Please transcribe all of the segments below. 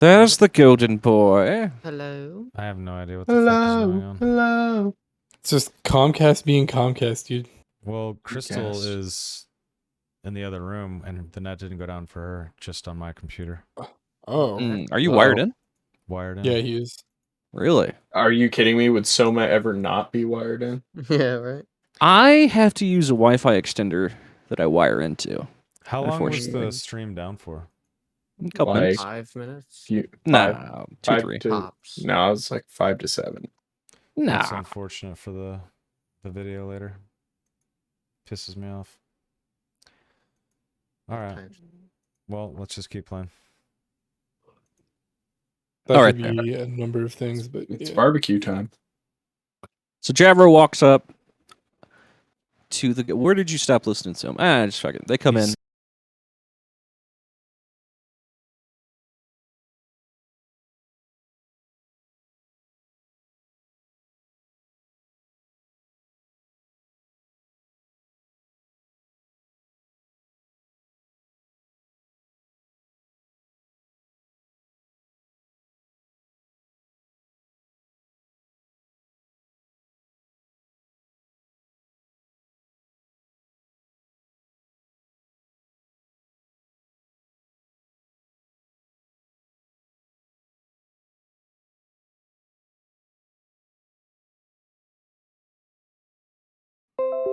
There's the golden boy. Hello. I have no idea what the fuck is going on. Hello. It's just Comcast being Comcast, dude. Well, Crystal Yes. is in the other room, and the net didn't go down for her, just on my computer. Oh. Are you wired in? Wired in. Yeah, he is. Really? Are you kidding me? Would Soma ever not be wired in? Yeah, right. I have to use a Wi-Fi extender that I wire into. How long was Unfortunately. the stream down for? A couple Like- minutes. 5 minutes. No, two, five 3. to- Tops. No, it's like 5 to 7. That's Nah. unfortunate for the video later. Pisses me off. All right. Well, let's just keep playing. That All could right, be a number of things, but It's yeah. barbecue time. So Javro walks up to the. Where did you stop listening to him? Just fucking. They come in. He's-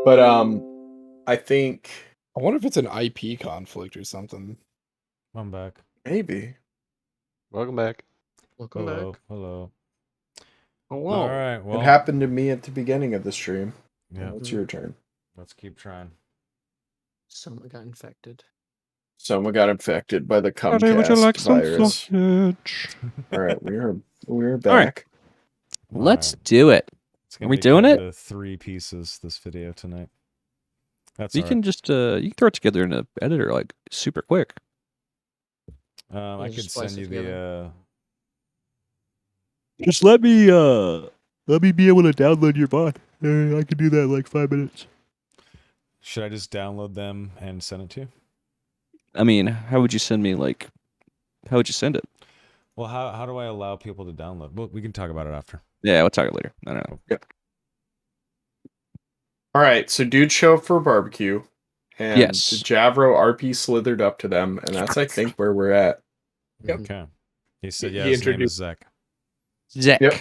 But I think I wonder if it's an IP conflict or something. I'm back. maybe. Welcome back. Welcome Hello. back. Hello. Hello. All right. Well, It happened to me at the beginning of the stream. yeah. It's your turn. Let's keep trying. Someone got infected. Someone got infected by the Comcast virus. All right, we're back. Let's Alright. do it. It's Are gonna we be doing cut it? into 3 pieces this video tonight. That's You all can just you can throw it together in an editor like super quick. right. I just could splice send it you together. Just let me be able to download your bot. I can do that in like 5 minutes. Should I just download them and send it to you? I mean, how would you send me how would you send it? Well, how do I allow people to download? Well, we can talk about it after. Yeah, we'll talk it later. I don't know. All right, so dudes show up for barbecue, and Yes. Javro RP slithered up to them, and that's I think where we're at. Yep. Okay. He said, He yeah, his name is introduced- Zach. Zach. Yep.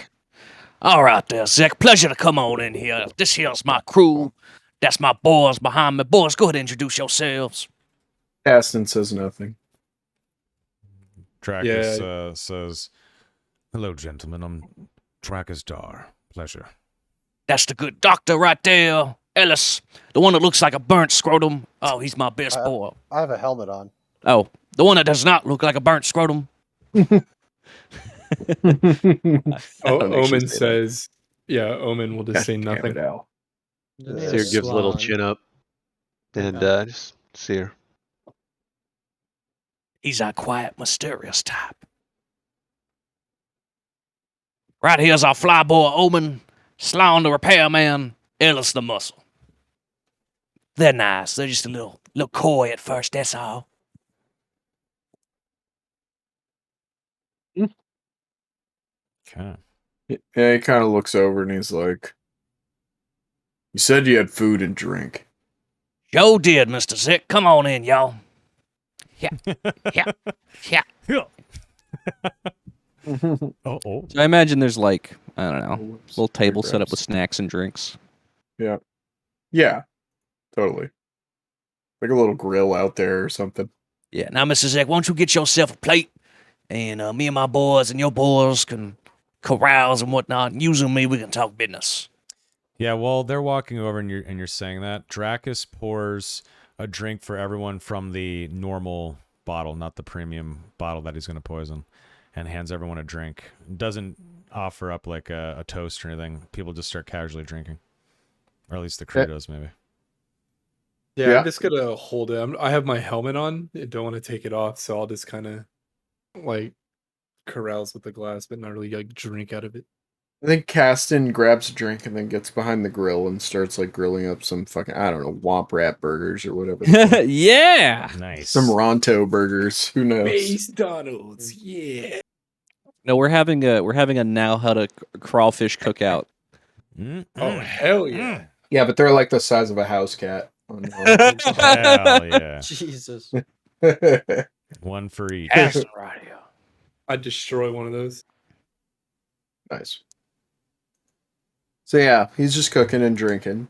All right there, Zach. Pleasure to come on in here. This here's my crew. That's my boys behind me. Boys, go ahead and introduce yourselves. Aston says nothing. Dracus says, hello, gentlemen. I'm Dracus Dar. Pleasure. That's the good doctor right there. Ellis, the one that looks like a burnt scrotum. Oh, he's my best boy. I have a helmet on. Oh, the one that does not look like a burnt scrotum. Omen says, yeah, Omen will just say nothing. Seer gives a little chin up. And just Seer. He's a quiet, mysterious type. Right here's our flyboy Omen, Sloan the repairman, Ellis the muscle. They're nice. They're just a little coy at first, that's all. Okay. Yeah, he kind of looks over and he's like, "You said you had food and drink." Joe did, Mr. Zick. Come on in, y'all. Yeah. Yeah. Yeah. Oh. So I imagine there's I don't know, Whoops. little table set up Regrets. with snacks and drinks. Yeah, totally. Like a little grill out there or something. Yeah. Now, Mr. Zick, why don't you get yourself a plate, and me and my boys and your boys can carouse and whatnot. And you and me, we can talk business. Yeah, well, they're walking over and you're saying that. Dracus pours a drink for everyone from the normal bottle, not the premium bottle that he's going to poison, and hands everyone a drink. Doesn't offer up like a toast or anything. People just start casually drinking. Or at least the crew does, maybe. Yeah, Yeah. I'm just gonna hold it. I have my helmet on. I don't want to take it off, so I'll just kind of like carouse with the glass, but not really like drink out of it. I think Caston grabs a drink and then gets behind the grill and starts like grilling up some fucking, I don't know, Womp Rat burgers or whatever. Yeah. Nice. Some Ronto burgers. Who knows? Base Donalds, yeah. No, we're having a now how to crawfish cookout. Oh hell yeah! Yeah, but they're like the size of a house cat. Hell yeah. Jesus. One for each. Aston right here. I'd destroy one of those. Nice. So yeah, he's just cooking and drinking.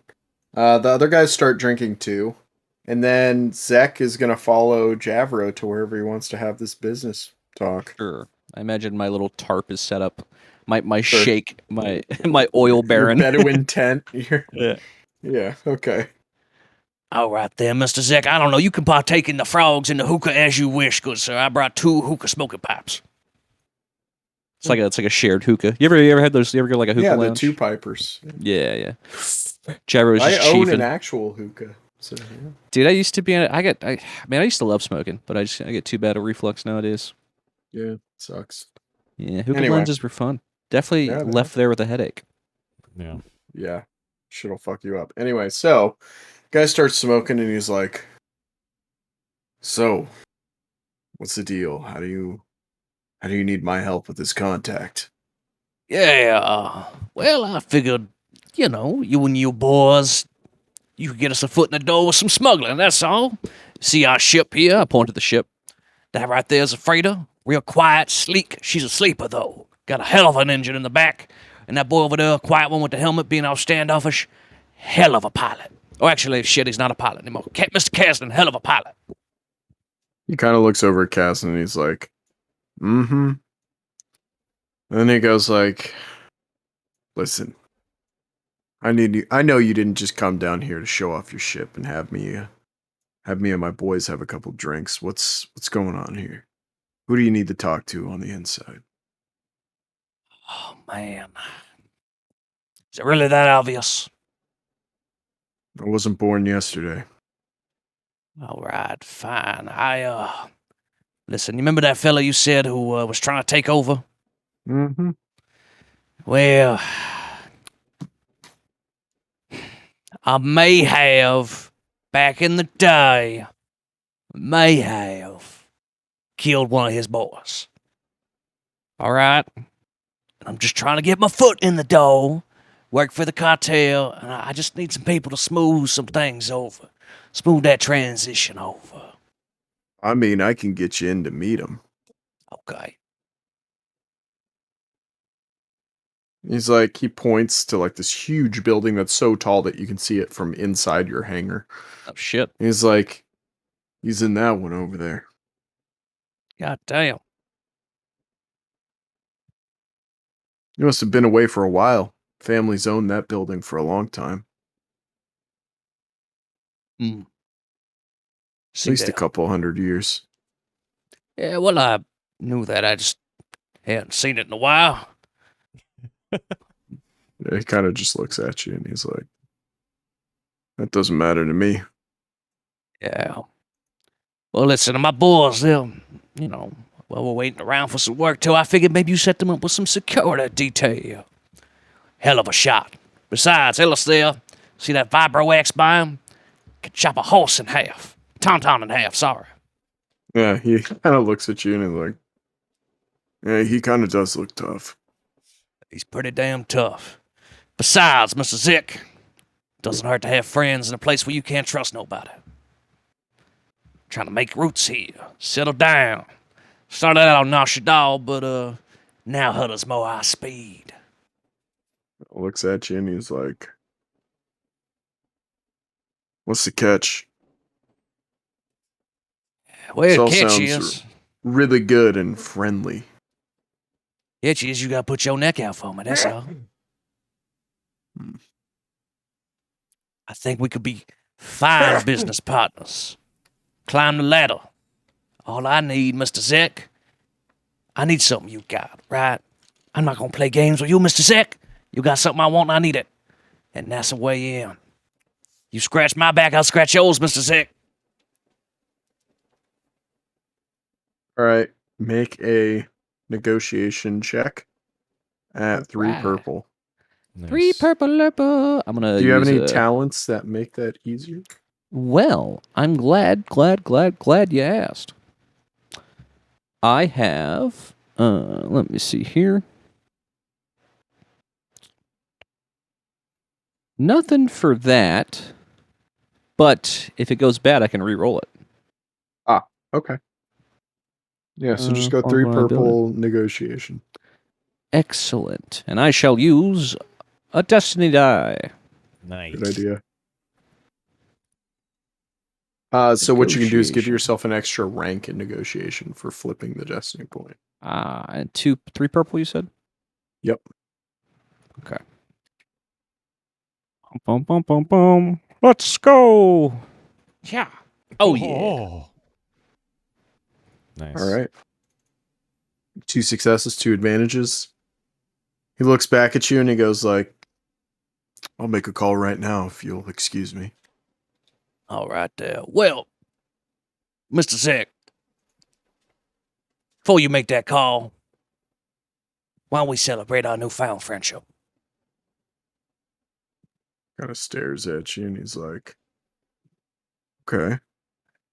The other guys start drinking too. And then Zek is going to follow Javro to wherever he wants to have this business talk. Sure. I imagine my little tarp is set up. My Sure. shake, my oil baron. Your Bedouin tent. Yeah. Yeah, okay. All right there, Mr. Zek. I don't know. You can partake in the frogs and the hookah as you wish, good sir. I brought 2 hookah smoking pipes. It's like a shared hookah. You ever had those? You ever go like a hookah Yeah, lounge? the two pipers. Yeah. Javro's I just own chiefing. an actual hookah. So, yeah. Dude, I used to be. I used to love smoking, but I get too bad at reflux nowadays. Yeah, sucks. Yeah, hookah Anyway. lounges were fun. Definitely Yeah, man. left there with a headache. Yeah. Yeah, shit'll fuck you up. Anyway, so guy starts smoking and he's like, "So, what's the deal? How do you need my help with this contact?" Yeah, well, I figured, you and your boys, you could get us a foot in the door with some smuggling, that's all. See our ship here? I pointed the ship. That right there's a freighter. Real quiet, sleek. She's a sleeper, though. Got a hell of an engine in the back. And that boy over there, quiet one with the helmet, being all standoffish, hell of a pilot. Oh, actually, shit, he's not a pilot anymore. Mr. Kasdan, hell of a pilot. He kind of looks over at Cass and he's like, "Mm-hmm." And then he goes like, "Listen, I know you didn't just come down here to show off your ship and have me and my boys have a couple drinks. What's going on here? Who do you need to talk to on the inside?" Oh, man. Is it really that obvious? "I wasn't born yesterday." All right, fine. Listen, you remember that fella you said who was trying to take over? Mm-hmm. Well, I may have, back in the day, killed one of his boys. All right? I'm just trying to get my foot in the door, work for the cartel, and I just need some people to smooth some things over. Smooth that transition over. I mean, I can get you in to meet him. Okay. He's like, he points to like this huge building that's so tall that you can see it from inside your hangar. Oh shit. He's like, he's in that one over there. God damn. He must have been away for a while. Family's owned that building for a long time. At least a couple 100 years. Yeah, well, I knew that. I just hadn't seen it in a while. Yeah, he kind of just looks at you and he's like, "That doesn't matter to me." Yeah. Well, listen, my boys, they'll, we're waiting around for some work till I figured maybe you set them up with some security detail. Hell of a shot. Besides, Ellis there, see that vibro axe by him? Could chop a horse in half. Tauntaun in half, sorry. Yeah, he kind of looks at you and he's like, "Yeah, he kind of does look tough." He's pretty damn tough. Besides, Mr. Zick, doesn't hurt to have friends in a place where you can't trust nobody. Trying to make roots here, settle down. Started out on Nashadal, but now Hutter's more high speed. Looks at you and he's like, "What's the catch?" Well, all catch sounds is, really good and friendly. catch is you gotta put your neck out for me, that's all. I think we could be fine business partners. Climb the ladder. All I need, Mr. Zek, I need something you got, right? I'm not gonna play games with you, Mr. Zek. You got something I want and I need it. And that's the way in. You scratch my back, I'll scratch yours, Mr. Zek. All right, make a negotiation check at 3 Right. purple. Nice. 3 purple. I'm gonna. Do you have use any a- talents that make that easier? Well, I'm glad you asked. I have Let me see here. Nothing for that. But if it goes bad, I can re-roll it. Okay. Yeah, so just go Falls 3 when I build it. purple negotiation. Excellent. And I shall use a destiny die. Nice. Good idea. So what you can do is give Negotiation. yourself an extra rank in negotiation for flipping the destiny point. And 3 purple, you said? Yep. Okay. Bum, bum, bum, bum. Let's go. Yeah. Oh, yeah. Nice. All right. 2 successes, 2 advantages. He looks back at you and he goes like, I'll make a call right now if you'll excuse me. All right there. Well, Mr. Zek, before you make that call, why don't we celebrate our newfound friendship? Kind of stares at you and he's like, okay.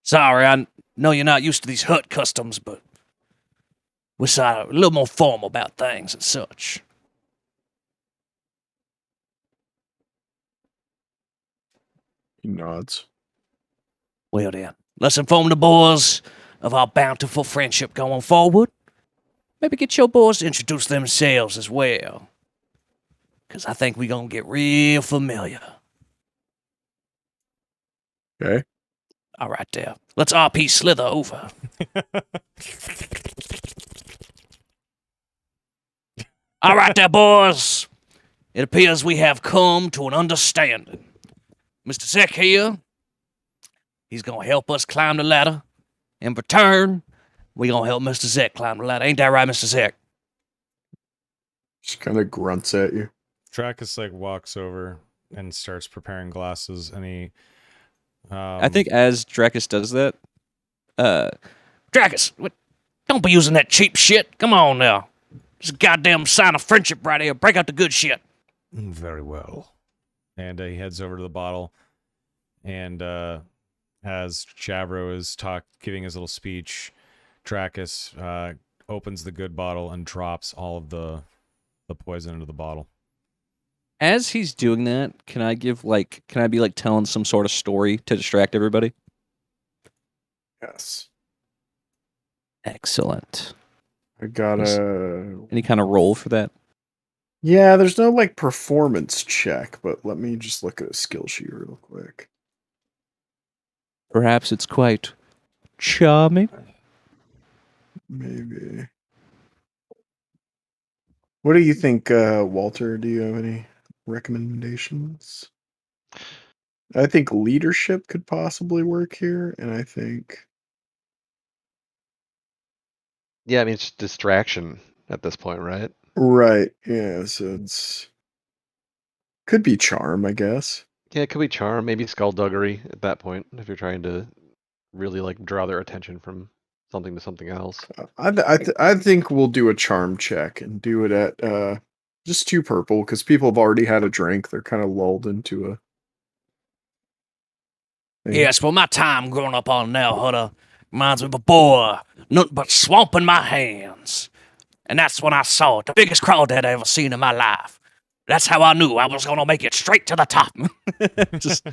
Sorry, I know you're not used to these hut customs, but we're sort of a little more formal about things and such. He nods. Well then, let's inform the boys of our bountiful friendship going forward. Maybe get your boys to introduce themselves as well. Because I think we're going to get real familiar. Okay. All right there. Let's RP slither over. All right there, boys. It appears we have come to an understanding. Mr. Zek here, he's going to help us climb the ladder. In return, we're going to help Mr. Zek climb the ladder. Ain't that right, Mr. Zek? Just kind of grunts at you. Trackus like walks over and starts preparing glasses, and he. I think as Dracus does that, Dracus, don't be using that cheap shit. Come on now. It's a goddamn sign of friendship right here. Break out the good shit. Very well. And he heads over to the bottle, and as Chavro is giving his little speech, Trackus opens the good bottle and drops all of the poison into the bottle. as he's doing that, can I be like telling some sort of story to distract everybody? Yes. Excellent. I got a... Any kind of roll for that? Yeah, there's no like performance check, but let me just look at a skill sheet real quick. Perhaps it's quite charming. Maybe. What do you think, Walter? Do you have any recommendations? I think leadership could possibly work here, and I think... Yeah, I mean, it's distraction at this point, right? Right, yeah, so it's... Could be charm, I guess. Yeah, it could be charm, maybe skullduggery at that point, if you're trying to really like draw their attention from something to something else. I think we'll do a charm check and do it at just 2 purple, because people have already had a drink. They're kind of lulled into a... thing. Yes, well, my time growing up on Nell Hutter reminds me of a boy, nothing but swamp in my hands. And that's when I saw it, the biggest crawdad I ever seen in my life. That's how I knew I was going to make it straight to the top. Just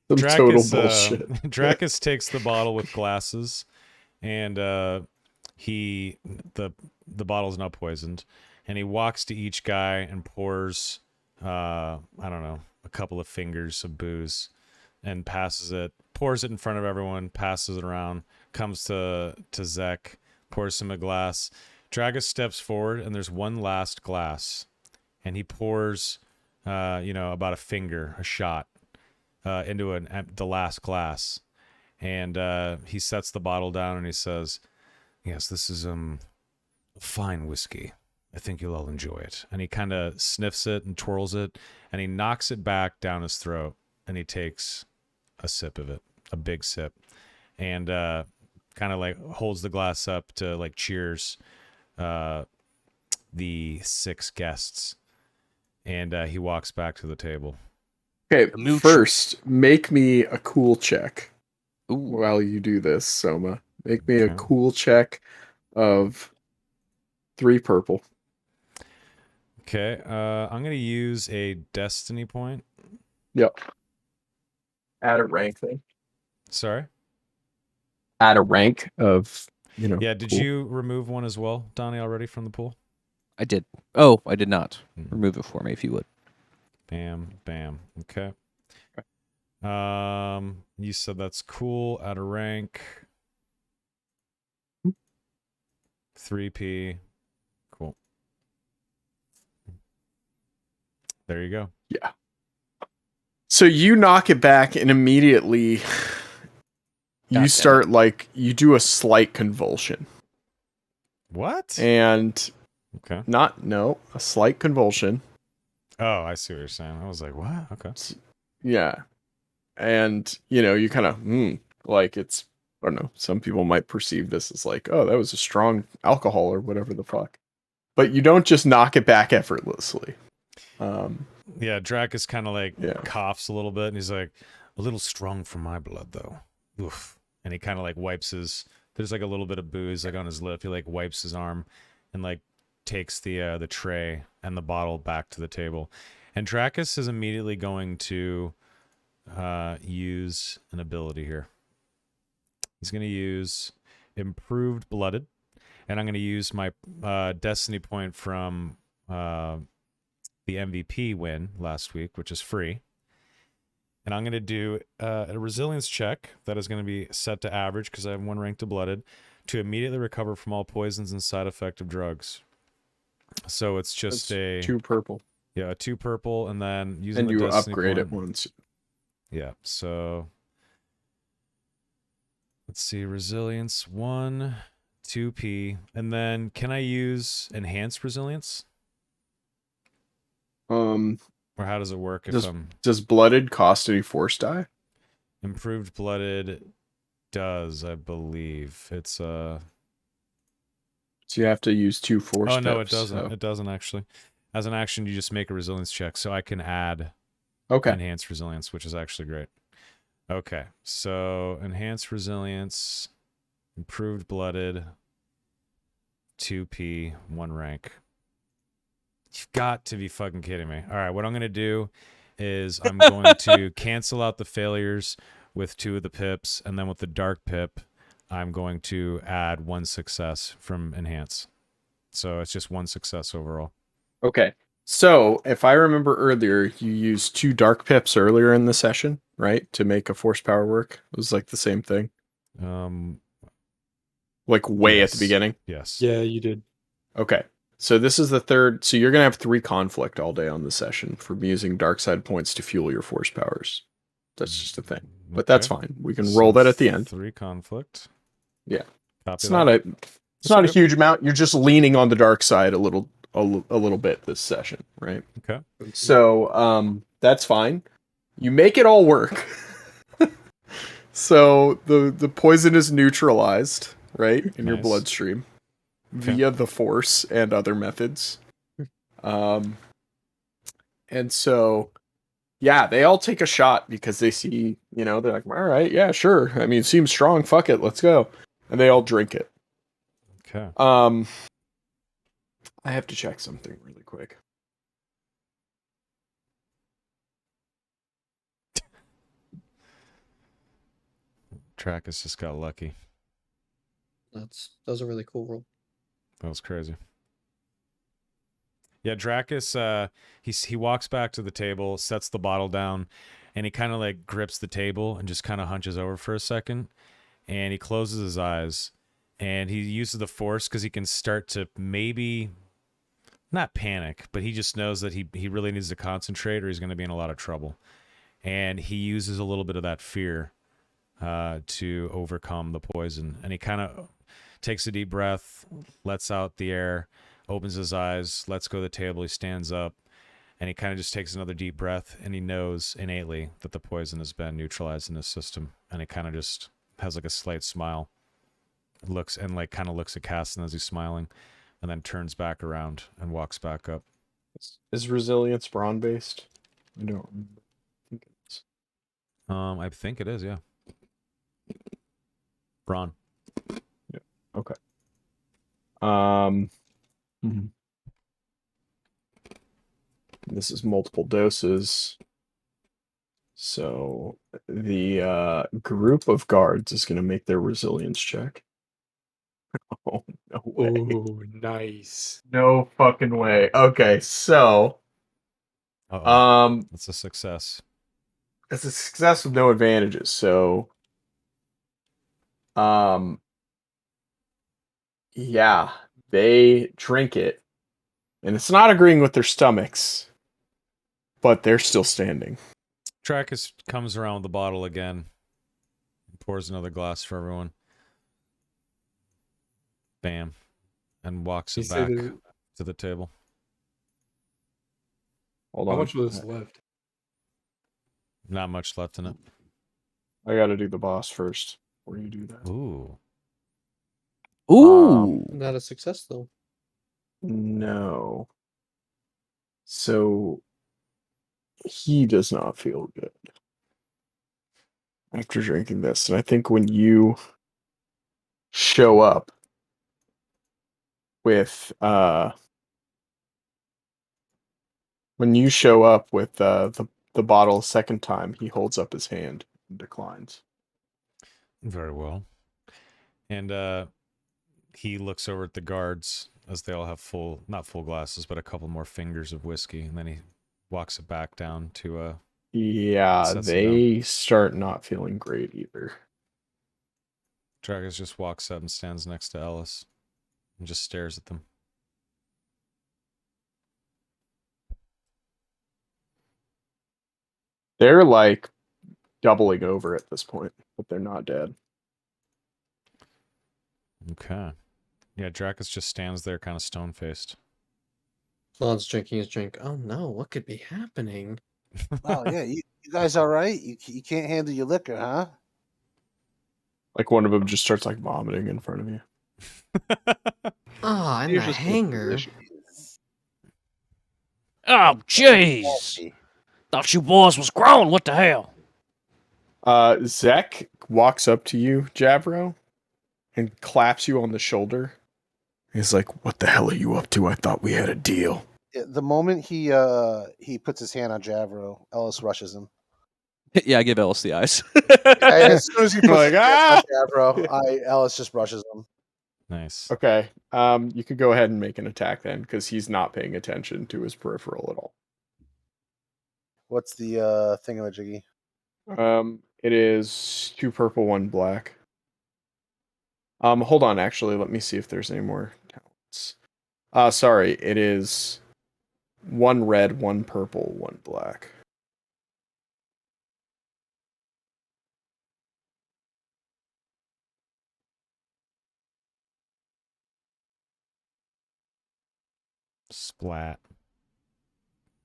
Some total bullshit. Dracus takes the bottle with glasses, and the bottle's now poisoned, and he walks to each guy and pours I don't know, a couple of fingers of booze, and pours it in front of everyone, passes it around, comes to Zek, pours him a glass. Dracus steps forward, and there's one last glass, and he pours about a finger, a shot, into the last glass, and he sets the bottle down and he says, "Yes, this is fine whiskey. I think you'll all enjoy it." And he kind of sniffs it and twirls it, and he knocks it back down his throat, and he takes a sip of it, a big sip, and kind of like holds the glass up to like cheers the 6 guests, and he walks back to the table. Okay, first, make me a cool check. Ooh. While you do this, Soma. Make me a Okay. cool check of 3 purple. Okay. I'm gonna use a destiny point. Yep. Add a rank thing. Sorry. Add a rank of, you know. Yeah. Did pool. you remove one as well, Donnie, already from the pool? I did. Oh, I did not. Hmm. Remove it for me if you would. Bam. Bam. Okay. You said that's cool. Add a rank. 3P. Cool. There you go. Yeah. So you knock it back and immediately God you damn start like you do a slight convulsion. What? And Okay. a slight convulsion. Oh, I see what you're saying. I was like, what? Okay. Yeah. And you kind of like it's, I don't know, some people might perceive this as like, oh, that was a strong alcohol or whatever the fuck. But you don't just knock it back effortlessly. Yeah, Dracus kind of like Yeah. coughs a little bit, and he's like, a little strong for my blood, though. Oof. And he kind of like wipes his. There's like a little bit of booze like on his lip. He like wipes his arm, and like takes the tray and the bottle back to the table. And Dracus is immediately going to use an ability here. He's going to use Improved Blooded, and I'm going to use my Destiny point from the MVP win last week, which is free. And I'm going to do a resilience check that is going to be set to average because I have 1 rank to blooded to immediately recover from all poisons and side effect of drugs. So it's just That's 2 purple. Yeah, 2 purple, and then using And the you Destiny upgrade point. it once. Yeah, so let's see, resilience 1, 2P, and then can I use enhanced resilience? Or how does it work if I'm Does blooded cost any force die? improved blooded? Does, I believe it's So you have to use 2 force. Oh no, it pips, doesn't. so- It doesn't actually. As an action, you just make a resilience check, so I can add Okay. enhanced resilience, which is actually great. Okay, so enhanced resilience, improved blooded, 2P, 1 rank. You've got to be fucking kidding me. All right, what I'm going to do is I'm going to cancel out the failures with 2 of the pips, and then with the dark pip, I'm going to add 1 success from enhance. So it's just 1 success overall. Okay. So if I remember earlier, you used 2 dark pips earlier in the session, right? To make a force power work. It was like the same thing. Like way at the Yes. beginning. Yes. Yeah, you did. Okay. So this is the third. So you're going to have 3 conflict all day on the session from using dark side points to fuel your force powers. That's just a thing. But that's Okay. fine. We can roll that at the end. 3 conflict. Yeah. Copy It's that. not a That's not a okay. huge amount. You're just leaning on the dark side a little bit this session, right? Okay. So that's fine. You make it all work. So the poison is neutralized, right, in your Nice. bloodstream Okay. via the force and other methods. And so yeah, they all take a shot because they see, they're like, all right, yeah, sure. I mean, it seems strong. Fuck it, let's go. And they all drink it. Okay. I have to check something really quick. Trackus just got lucky. That was a really cool roll. That was crazy. Yeah, Dracus, he walks back to the table, sets the bottle down, and he kind of like grips the table and just kind of hunches over for a second, and he closes his eyes, and he uses the force because he can start to maybe not panic, but he just knows that he really needs to concentrate or he's going to be in a lot of trouble, and he uses a little bit of that fear to overcome the poison, and he kind of takes a deep breath, lets out the air, opens his eyes, lets go of the table, he stands up, and he kind of just takes another deep breath, and he knows innately that the poison has been neutralized in his system, and he kind of just has like a slight smile, looks at Caston as he's smiling, and then turns back around and walks back up. Is resilience brawn based? I don't remember. I think it is. I think it is, yeah. Braun. Okay. This is multiple doses. So the group of guards is going to make their resilience check. Oh, no way. Oh, nice. No fucking way. Okay, so Uh-oh. That's a success. it's a success with no advantages. So yeah, they drink it. And it's not agreeing with their stomachs, but they're still standing. Trackus comes around with the bottle again. Pours another glass for everyone. Bam. And walks You it say back that- to the table. Hold How on. much was left? Not much left in it. I got to do the boss first before you do that. Ooh. Ooh. Not a success though. No. So he does not feel good after drinking this. And I think when you show up with the bottle a second time, he holds up his hand and declines. Very well. And he looks over at the guards as they all have not full glasses, but a couple more fingers of whiskey, and then he walks it back down to Yeah, sets it they start not feeling great either. Trackus just walks up and stands next to Ellis and just stares at them. They're like doubling over at this point, but they're not dead. Okay. Yeah, Dracus just stands there kind of stone-faced. Lon's drinking his drink. Oh no, what could be happening? Oh yeah, you guys all right? You can't handle your liquor, huh? Like one of them just starts like vomiting in front of you. Ah, and the Usually hanger. Oh, jeez. Thought you boys was grown. What the hell? Zek walks up to you, Javro, and claps you on the shoulder. He's like, "What the hell are you up to? I thought we had a deal." The moment he puts his hand on Javro, Ellis rushes him. Yeah, I give Ellis the eyes. And as soon as he puts Like, his hand on Javro, Ellis just rushes him. Nice. Okay. You could go ahead and make an attack then, because he's not paying attention to his peripheral at all. What's the thingamajiggy? It is 2 purple, 1 black. Hold on, actually, let me see if there's any more talents. Sorry, it is 1 red, 1 purple, 1 black. Splat.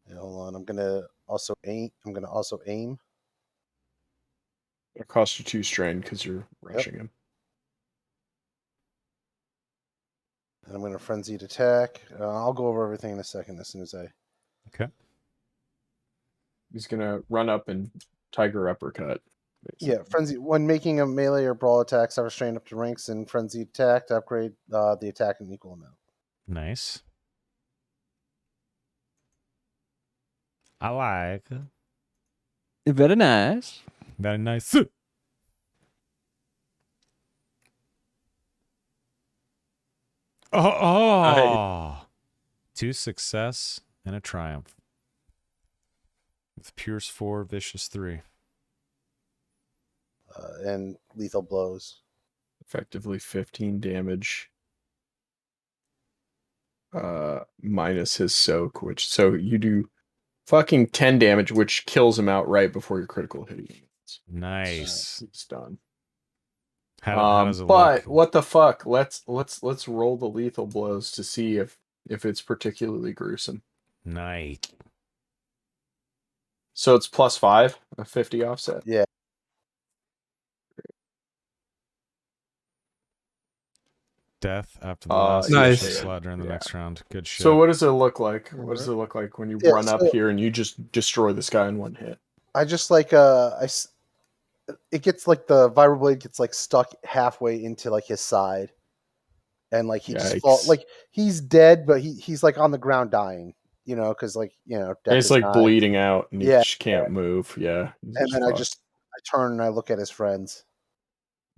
Yeah, hold on. I'm gonna also aim. It costs you 2 strain because you're rushing him. And I'm gonna frenzied attack. I'll go over everything in a second as soon as I. Okay. He's gonna run up and tiger uppercut. Yeah, frenzy. When making a melee or brawl attack, suffer strain up to ranks and frenzied attack to upgrade the attack in equal amount. Nice. I like. Very nice. Very nice. Oh. 2 success and a triumph. With Pierce 4, Vicious 3. And lethal blows. Effectively 15 damage. Minus his soak, so you do fucking 10 damage, which kills him outright before your critical hit. Nice. He's done. How does it but look? what the fuck? Let's roll the lethal blows to see if it's particularly gruesome. Nice. So it's +5, a 50 offset. Yeah. Death after the last Nice. vicious slot during the next round. Good shit. So what does it look like? What does it look like when you run up so- here and you just destroy this guy in one hit? I just like it gets like the vibroblade gets like stuck halfway into like his side, and like he just Yikes. like he's dead, but he's like on the ground dying. Because like And death it's is like not. bleeding out, and he Yeah, just can't move. Yeah. he's and then I fucked. turn and I look at his friends.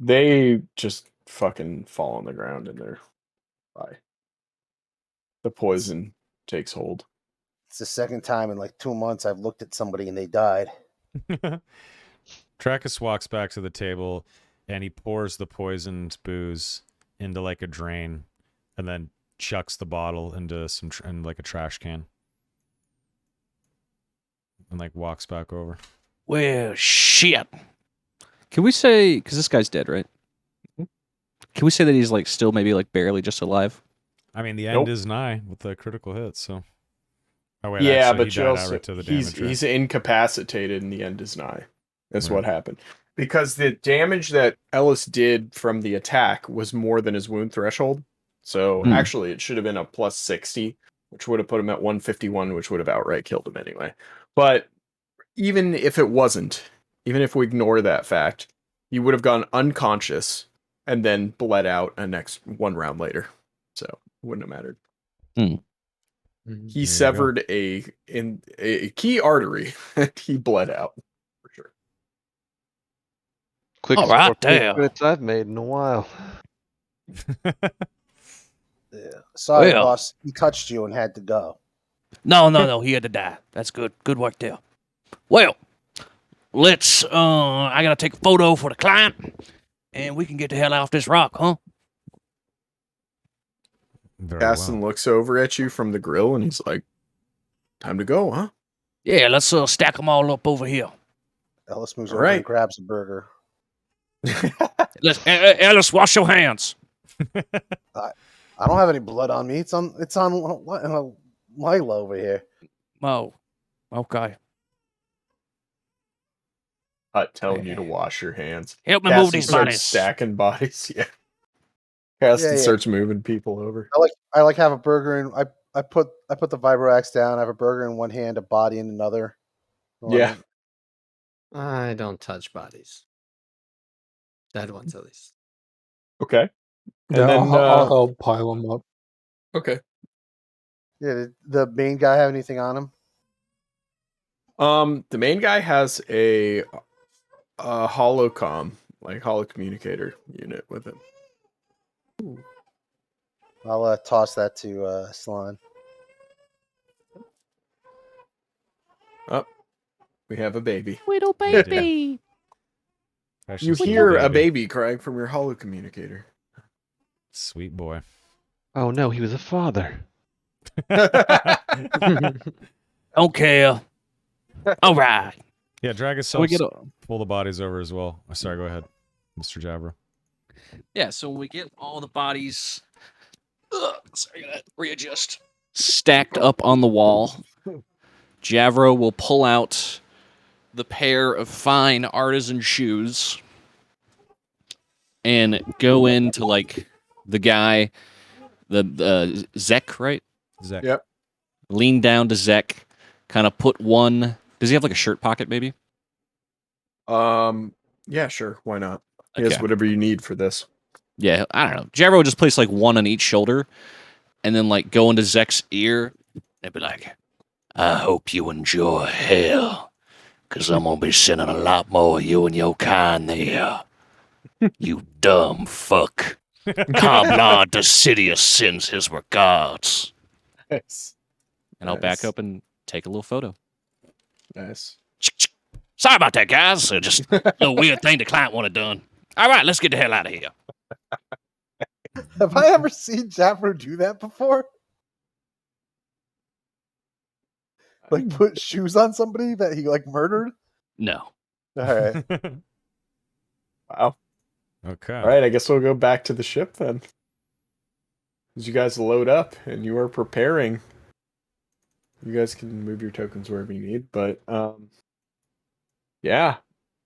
They just fucking fall on the ground and they're bye. The poison takes hold. It's the second time in like 2 months I've looked at somebody and they died. Trackus walks back to the table and he pours the poisoned booze into like a drain and then chucks the bottle into in like a trash can and like walks back over. Well, shit. Can we say, because this guy's dead, right? Can we say that he's like still maybe like barely just alive? I mean, the end Nope. is nigh with the critical hit, so. Oh, wait, Yeah, actually, but he you died also outright to the he's damage. Right? he's incapacitated and the end is nigh. That's Right. what happened. Because the damage that Ellis did from the attack was more than his wound threshold. So Hmm. actually it should have been a plus 60, which would have put him at 151, which would have outright killed him anyway. But even if it wasn't, even if we ignore that fact, he would have gone unconscious and then bled out a next 1 round later. So it wouldn't have mattered. Hmm. He There you severed a key artery and he bled out for sure. Quickest All right, 14 damn. minutes I've made in a while. Yeah. Sorry, Well. boss. He touched you and had to go. No. He had to die. That's good. Good work there. Well, let's. I gotta take a photo for the client, and we can get the hell off this rock, huh? Very Caston well. looks over at you from the grill and he's like, time to go, huh? Yeah, let's stack them all up over here. Ellis moves All over right. and grabs a burger. Let's, Alice, wash your hands. I don't have any blood on me. It's on Milo over here. Oh, okay. Telling you to wash your hands. Help me move Caston these starts bodies. stacking bodies. Yeah. Caston Yeah. starts moving people over. I like have a burger and I put the vibroax down. I have a burger in one hand, a body in another. Yeah. I don't touch bodies. Dead ones, at least. Okay. And Yeah, then I'll help pile them up. okay. Yeah, did the main guy have anything on him? The main guy has a holocom, like holo communicator unit with him. I'll toss that to Salon. Oh, we have a baby. Little baby. Actually, You sweet hear a baby crying from your holo communicator. Sweet boy. Oh no, he was a father. Don't care. All right. Yeah, drag us So we get pull the bodies over as well. Oh, sorry, go ahead, Mr. Javro. Yeah, so when we get all the bodies, sorry, I gotta readjust, stacked up on the wall, Javro will pull out the pair of fine artisan shoes and go into like the guy, the Zek, right? Zach. Yep. Lean down to Zek, kind of put one. Does he have like a shirt pocket, maybe? Yeah, sure. Why not? He has Okay. whatever you need for this. Yeah, I don't know. Javro would just place like one on each shoulder, and then like go into Zek's ear and be like, "I hope you enjoy hell, cause I'm gonna be sending a lot more of you and your kind there. You dumb fuck. Coblard Decidius sends his regards." Nice. And I'll back up and take a little photo. Nice. Sorry about that, guys. Just a little weird thing the client wanted done. All right, let's get the hell out of here. Have I ever seen Jaffro do that before? Like put shoes on somebody that he like murdered? No. All right. Wow. Okay. All right, I guess we'll go back to the ship then. As you guys load up and you are preparing, you guys can move your tokens wherever you need, but yeah.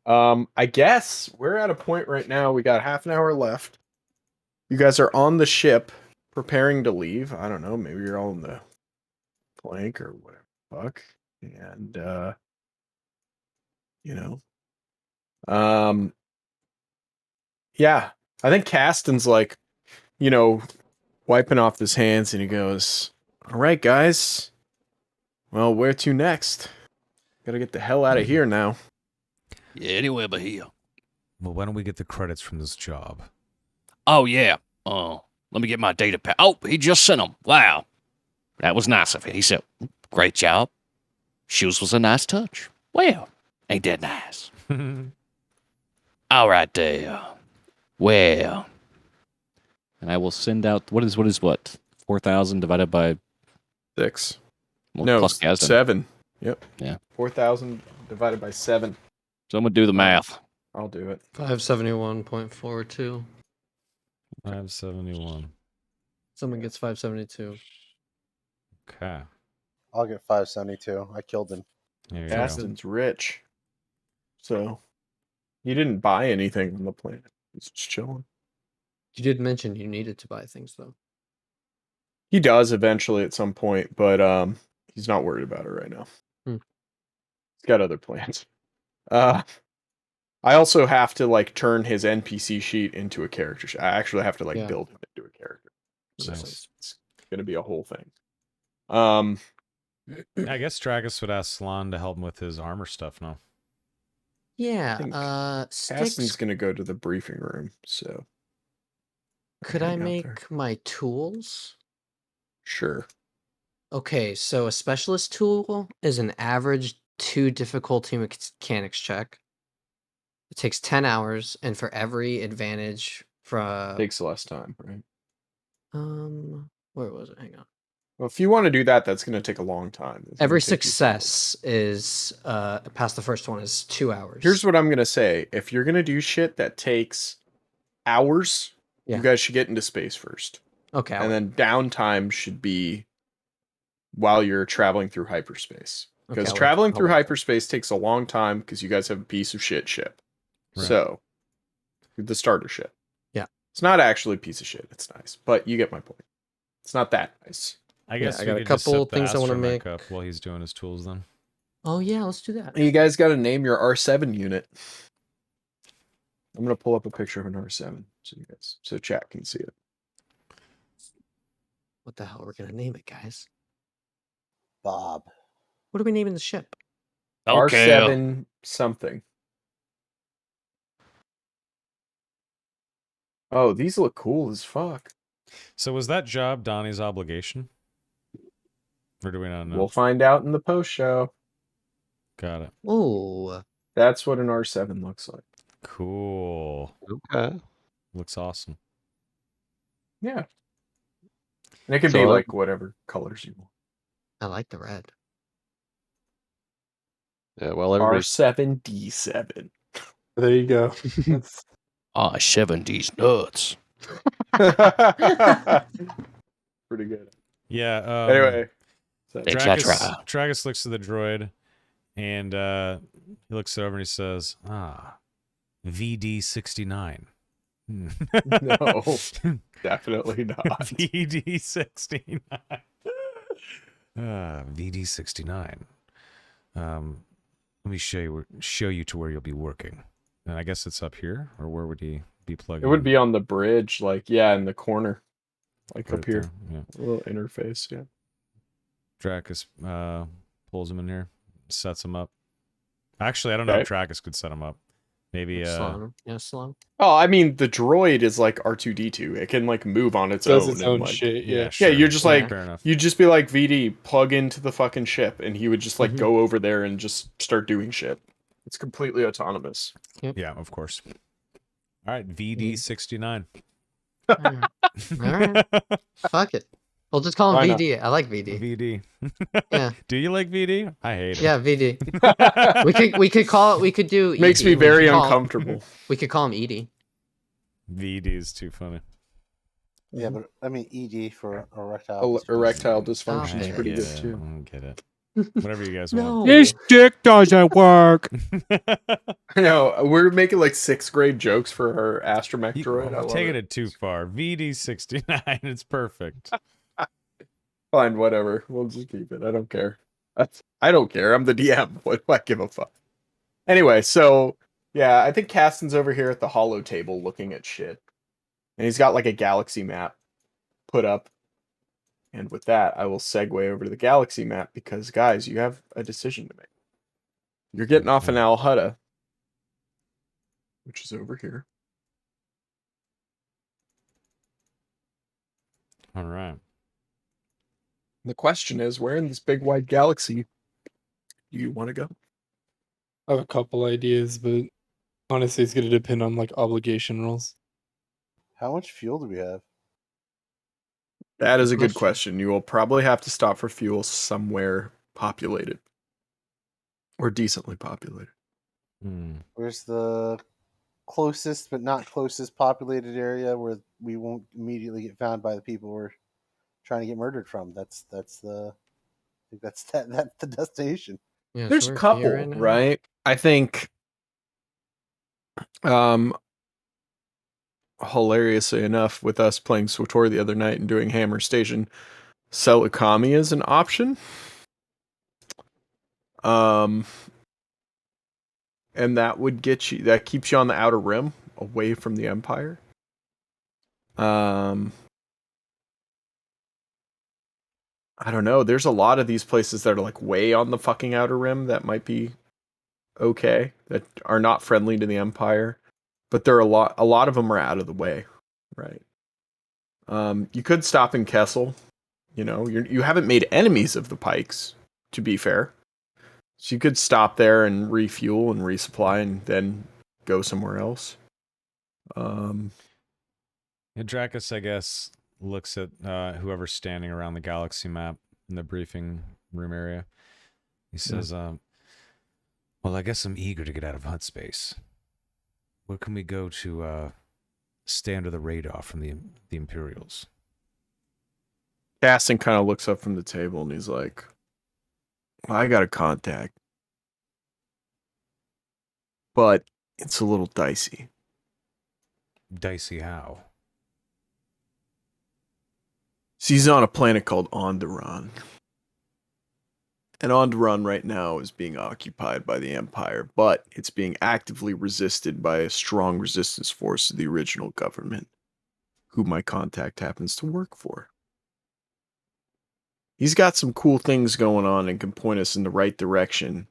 I guess we're at a point right now. We got half an hour left. You guys are on the ship preparing to leave. I don't know, maybe you're all in the plank or whatever the fuck. And yeah. I think Caston's like, wiping off his hands, and he goes, "All right, guys. Well, where to next? Gotta get the hell out of here now." Yeah, anywhere but here. Well, why don't we get the credits from this job? Oh, yeah. Let me get my data pack. Oh, he just sent them. Wow. That was nice of him. He said, great job. Shoes was a nice touch. Well, ain't that nice? All right, there. Well. And I will send out, what is 4,000 divided by, 6. well, No, plus Gazdan. 7. Yep. Yeah. 4,000 divided by 7. So I'm going to do the math. I'll do it. 571.42. 571. Someone gets 572. Okay. I'll get 572. I killed him. There you go. Aston's rich. So, he didn't buy anything on the planet. He's just chilling. You did mention you needed to buy things, though. He does eventually at some point, but he's not worried about it right now. Hmm. He's got other plans. I also have to like turn his NPC sheet into a character sheet. I actually have to like Yeah. build him into a character. So Nice. it's gonna be a whole thing. I guess Dragus would ask Slan to help him with his armor stuff now. Yeah, Aston's sticks. gonna go to the briefing room, so Could I hang out there. make my tools? Sure. Okay, so a specialist tool is an average 2 difficulty mechanics check. It takes 10 hours, and for every advantage from Takes less time, right? where was it? Hang on. Well, if you want to do that, that's gonna take a long time. It's gonna Every take you some- success is past the first one is 2 hours. Here's what I'm gonna say: if you're gonna do shit that takes hours, Yeah. you guys should get into space first. Okay, And then downtime should be while you're traveling through hyperspace. Because I'll wait- traveling I'll through wait. hyperspace takes a long time because you guys have a piece of shit ship. Right. So, the starter ship. Yeah. It's not actually a piece of shit. It's nice. But you get my point. It's not that nice. I guess I we got a could just couple set the things I wanna astromech make. up while he's doing his tools then. Oh yeah, let's do that. You guys got to name your R7 unit. I'm going to pull up a picture of an R7 so chat can see it. What the hell are we gonna name it, guys? Bob. What are we naming the ship? Okay. R7 something. Oh, these look cool as fuck. So was that job Donnie's obligation? Or do we not know? We'll find out in the post show. Got it. Oh, That's what an R7 looks like. Cool. Okay. Looks awesome. Yeah. And it can So be I- like whatever colors you want. I like the red. Yeah, well, everybody's R7D7. There you go. That's Ah, 70s nuts. Pretty good. Yeah. Anyway. So, Thanks, I Dragus, try. Dragus looks to the droid and he looks over and he says, VD69. No. definitely not. VD69. VD69. Let me show you to where you'll be working. And I guess it's up here, or where would he be plugged It would in? be on the bridge, like, yeah, in the corner. Like Right up here. there, yeah. A little interface, yeah. Drakus pulls him in here, sets him up. Actually, I don't know if Drakus could set him up. Maybe Sloan. Yeah, Sloan. Oh, I mean, the droid is like R2D2. It can like move on its does own. its and, own like, shit. Yeah. sure. you're just like- fair enough. You'd just be like, VD, plug into the fucking ship, and he would just like Mhm. go over there and just start doing shit. It's completely autonomous. Yeah, of course. All right, VD69. All right. Fuck it. We'll just call him Why not? VD. I like VD. VD. Yeah. Do you like VD? I hate it. Yeah, VD. We could call it. We could do. Makes ED. me We very could call- uncomfortable. We could call him ED. VD is too funny. Yeah, but I mean ED for erectile. Erectile Stop dysfunction is it. pretty get good it. too. I get it. Whatever you guys No. want. dick doesn't work. I know, we're making like 6th grade jokes for her astromech droid. I You're love taking it. it too far. VD69. It's perfect. Fine, whatever. We'll just keep it. I don't care. I don't care. I'm the DM. What do I give a fuck? Anyway, so yeah, I think Caston's over here at the holo table looking at shit. And he's got like a galaxy map. put up. And with that, I will segue over to the galaxy map because, guys, you have a decision to make. You're getting off in Al Hutta, which is over here. All right. The question is, where in this big wide galaxy do you want to go? I have a couple ideas, but honestly, it's gonna depend on like obligation rules. How much fuel do we have? That is Good a good question. question. You will probably have to stop for fuel somewhere populated or decently populated. Hmm. Where's the closest but not closest populated area where we won't immediately get found by the people we're trying to get murdered from? That's the I think that's the destination. Yeah, There's so a we're couple, here right now. right? I think hilariously enough, with us playing SWTOR the other night and doing Hammer Station, Selukami is an option. And that would get you, that keeps you on the outer rim, away from the Empire. I don't know. There's a lot of these places that are like way on the fucking outer rim that might be okay, that are not friendly to the Empire, but there are a lot of them are out of the way, right? You could stop in Kessel. You know, you haven't made enemies of the Pikes, to be fair. So you could stop there and refuel and resupply and then go somewhere else. Yeah, Dracus, I guess, looks at whoever's standing around the galaxy map in the briefing room area. He says, well, I guess I'm eager to get out of Hutt space. Where can we go to stay under the radar from the Imperials? Casting kind of looks up from the table and he's like, well, I got a contact, but it's a little dicey. Dicey how? She's on a planet called Onderon. And Onderon right now is being occupied by the Empire, but it's being actively resisted by a strong resistance force of the original government, who my contact happens to work for. He's got some cool things going on and can point us in the right direction,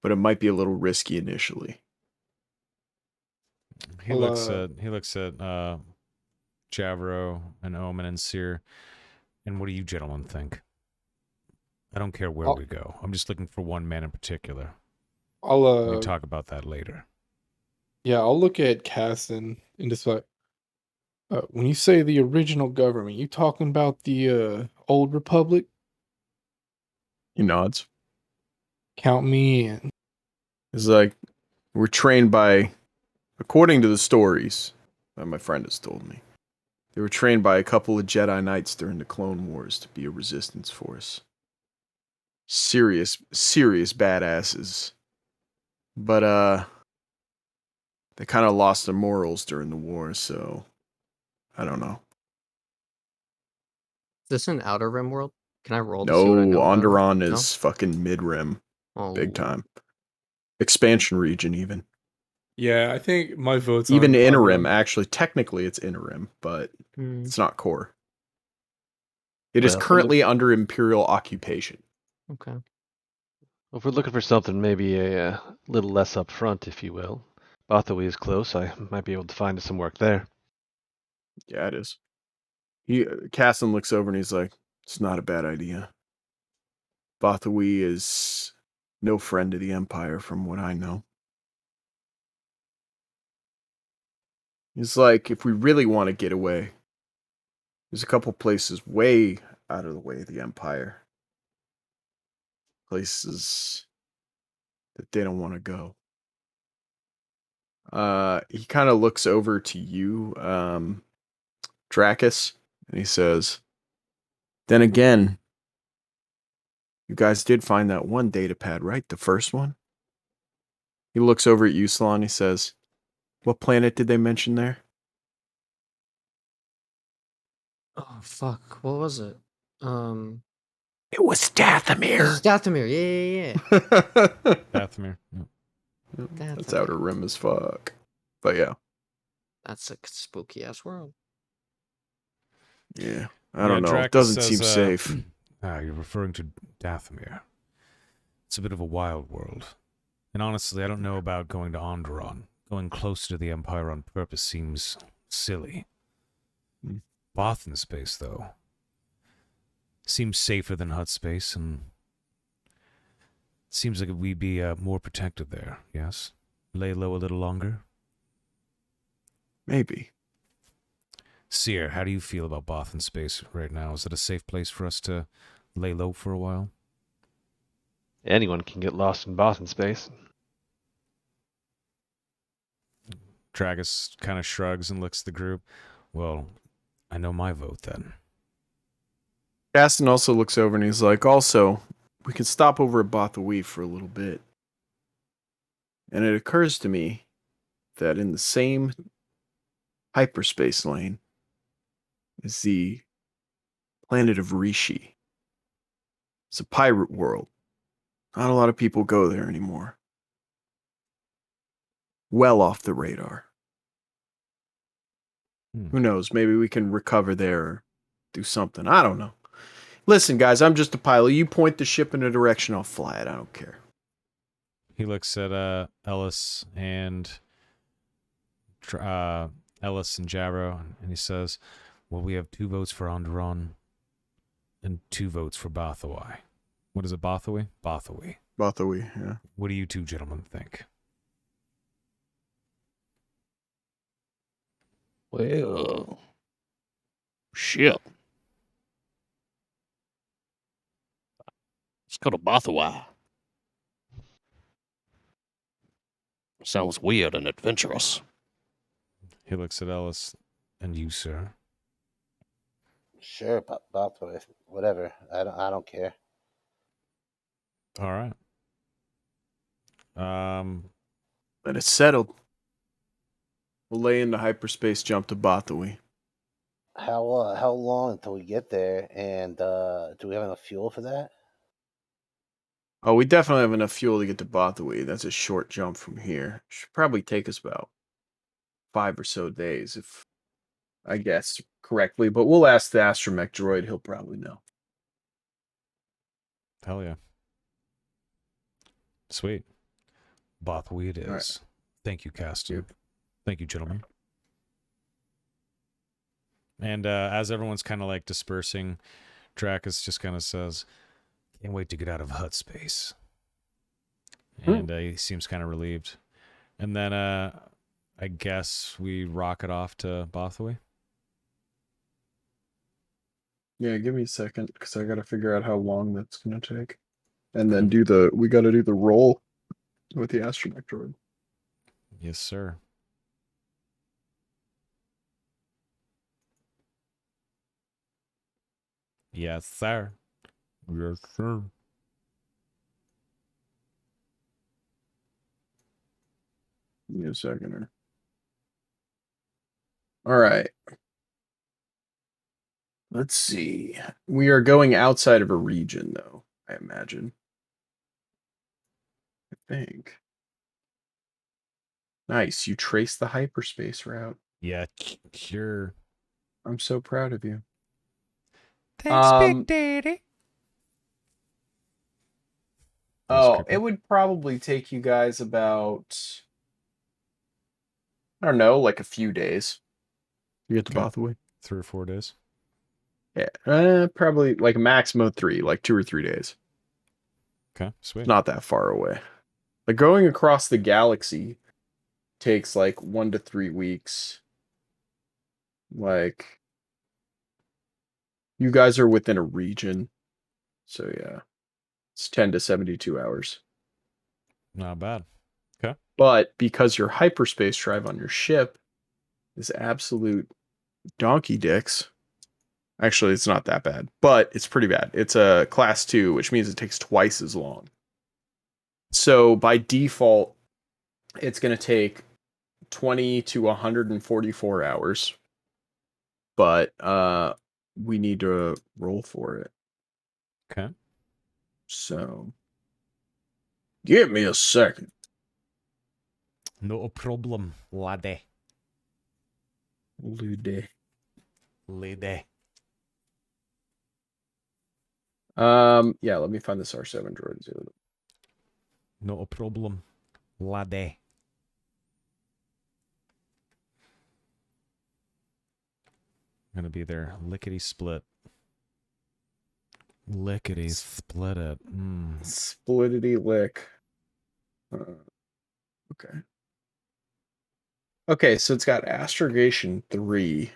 but it might be a little risky initially. He looks at Javro and Omen and Seer. And what do you gentlemen think? I don't care where we go. I'm just looking for one man in particular. We can talk about that later. Yeah, I'll look at Caston and just like, when you say the original government, you talking about the old republic? He nods. Count me in. It's like, we're trained by, according to the stories that my friend has told me, they were trained by a couple of Jedi Knights during the Clone Wars to be a resistance force. Serious badasses. But, they kind of lost their morals during the war, so I don't know. Is this an Outer Rim world? Can I roll to No, see what I know about it? Onderon No? is fucking mid-rim, Oh. big time. Expansion region, even. Yeah, I think my vote's Even on interim, Onderon. actually, technically it's interim, but Hmm. it's not core. It is Well, currently under Imperial occupation. Okay. Well, if we're looking for something maybe a little less upfront, if you will, Bathoe is close. I might be able to find us some work there. Yeah, it is. Casson looks over and he's like, it's not a bad idea. Bathoe is no friend to the Empire from what I know. He's like, if we really want to get away, there's a couple places way out of the way of the Empire. Places that they don't want to go. He kind of looks over to you, Dracus, and he says, then again, you guys did find that one data pad, right? The first one? He looks over at you, Salon. He says, what planet did they mention there? Oh fuck! What was it? It was Dathomir. Dathomir. Yeah. Dathomir. Yep. That's Dathomir. outer rim as fuck. But yeah. That's a spooky ass world. Yeah, I don't know. It Dracus doesn't seem says, safe. You're referring to Dathomir. It's a bit of a wild world. And honestly, I don't know about going to Onderon. Going closer to the Empire on purpose seems silly. Bothan space, though, seems safer than Hut space, and seems like we'd be more protected there, yes? Lay low a little longer? Maybe. Seer, how do you feel about Bothan space right now? Is it a safe place for us to lay low for a while? Anyone can get lost in Boston space. Tragus kind of shrugs and looks at the group. Well, I know my vote then. Gaston also looks over and he's like, also, we can stop over at Bothawi for a little bit. And it occurs to me that in the same hyperspace lane is the planet of Rishi. It's a pirate world. Not a lot of people go there anymore. Well off the radar. Who knows? Maybe we can recover there or do something. I don't know. Listen, guys, I'm just a pilot. You point the ship in a direction, I'll fly it. I don't care. He looks at Ellis and Jarrow, and he says, well, we have 2 votes for Onderon and 2 votes for Bothawi. What is it, Bothawi? Bothawi. Bothawi, yeah. What do you 2 gentlemen think? Well, shit. Let's go to Bothawi. Sounds weird and adventurous. He looks at Ellis and you, sir. Sure, Bob, whatever. I don't care. All right. Then it's settled. We'll lay into hyperspace, jump to Bothawi. How long until we get there? And do we have enough fuel for that? Oh, we definitely have enough fuel to get to Bothawi. That's a short jump from here. Should probably take us about 5 or so days, if I guess correctly. But we'll ask the astromech droid. He'll probably know. Hell yeah. Sweet. Bothawi it is. Right. Thank you, Caston. Thank you, gentlemen. And as everyone's kind of like dispersing, Dracus just kind of says, can't wait to get out of Hut space. And he seems kind of relieved. And then I guess we rocket off to Bothawi. Yeah, give me a second, because I got to figure out how long that's going to take. And then we got to do the roll with the astromech droid. Yes, sir. Yes, sir. Yes, sir. Give me a second here. All right. Let's see. We are going outside of a region, though, I imagine. I think. Nice. You traced the hyperspace route. Yeah, sure. I'm so proud of you. Thanks, Big Daddy. Oh, it would probably take you guys about, I don't know, like a few days. You get to Bothawi? 3 or 4 days. Yeah, probably like maximum 3, like 2 or 3 days. Okay, sweet. Not that far away. Like going across the galaxy takes like 1 to 3 weeks. Like, you guys are within a region. So yeah, it's 10 to 72 hours. Not bad. Okay. But because your hyperspace drive on your ship is absolute donkey dicks. Actually, it's not that bad, but it's pretty bad. It's a class 2, which means it takes twice as long. So by default, it's going to take 20 to 144 hours. But we need to roll for it. Okay. So give me a second. No problem, laddie. Lady. Lady. Yeah, let me find this R7 droid. No problem. Lade. Gonna be there. Lickety split. Lickety split it. Splittity lick. Okay. Okay, so it's got Astrogation 3.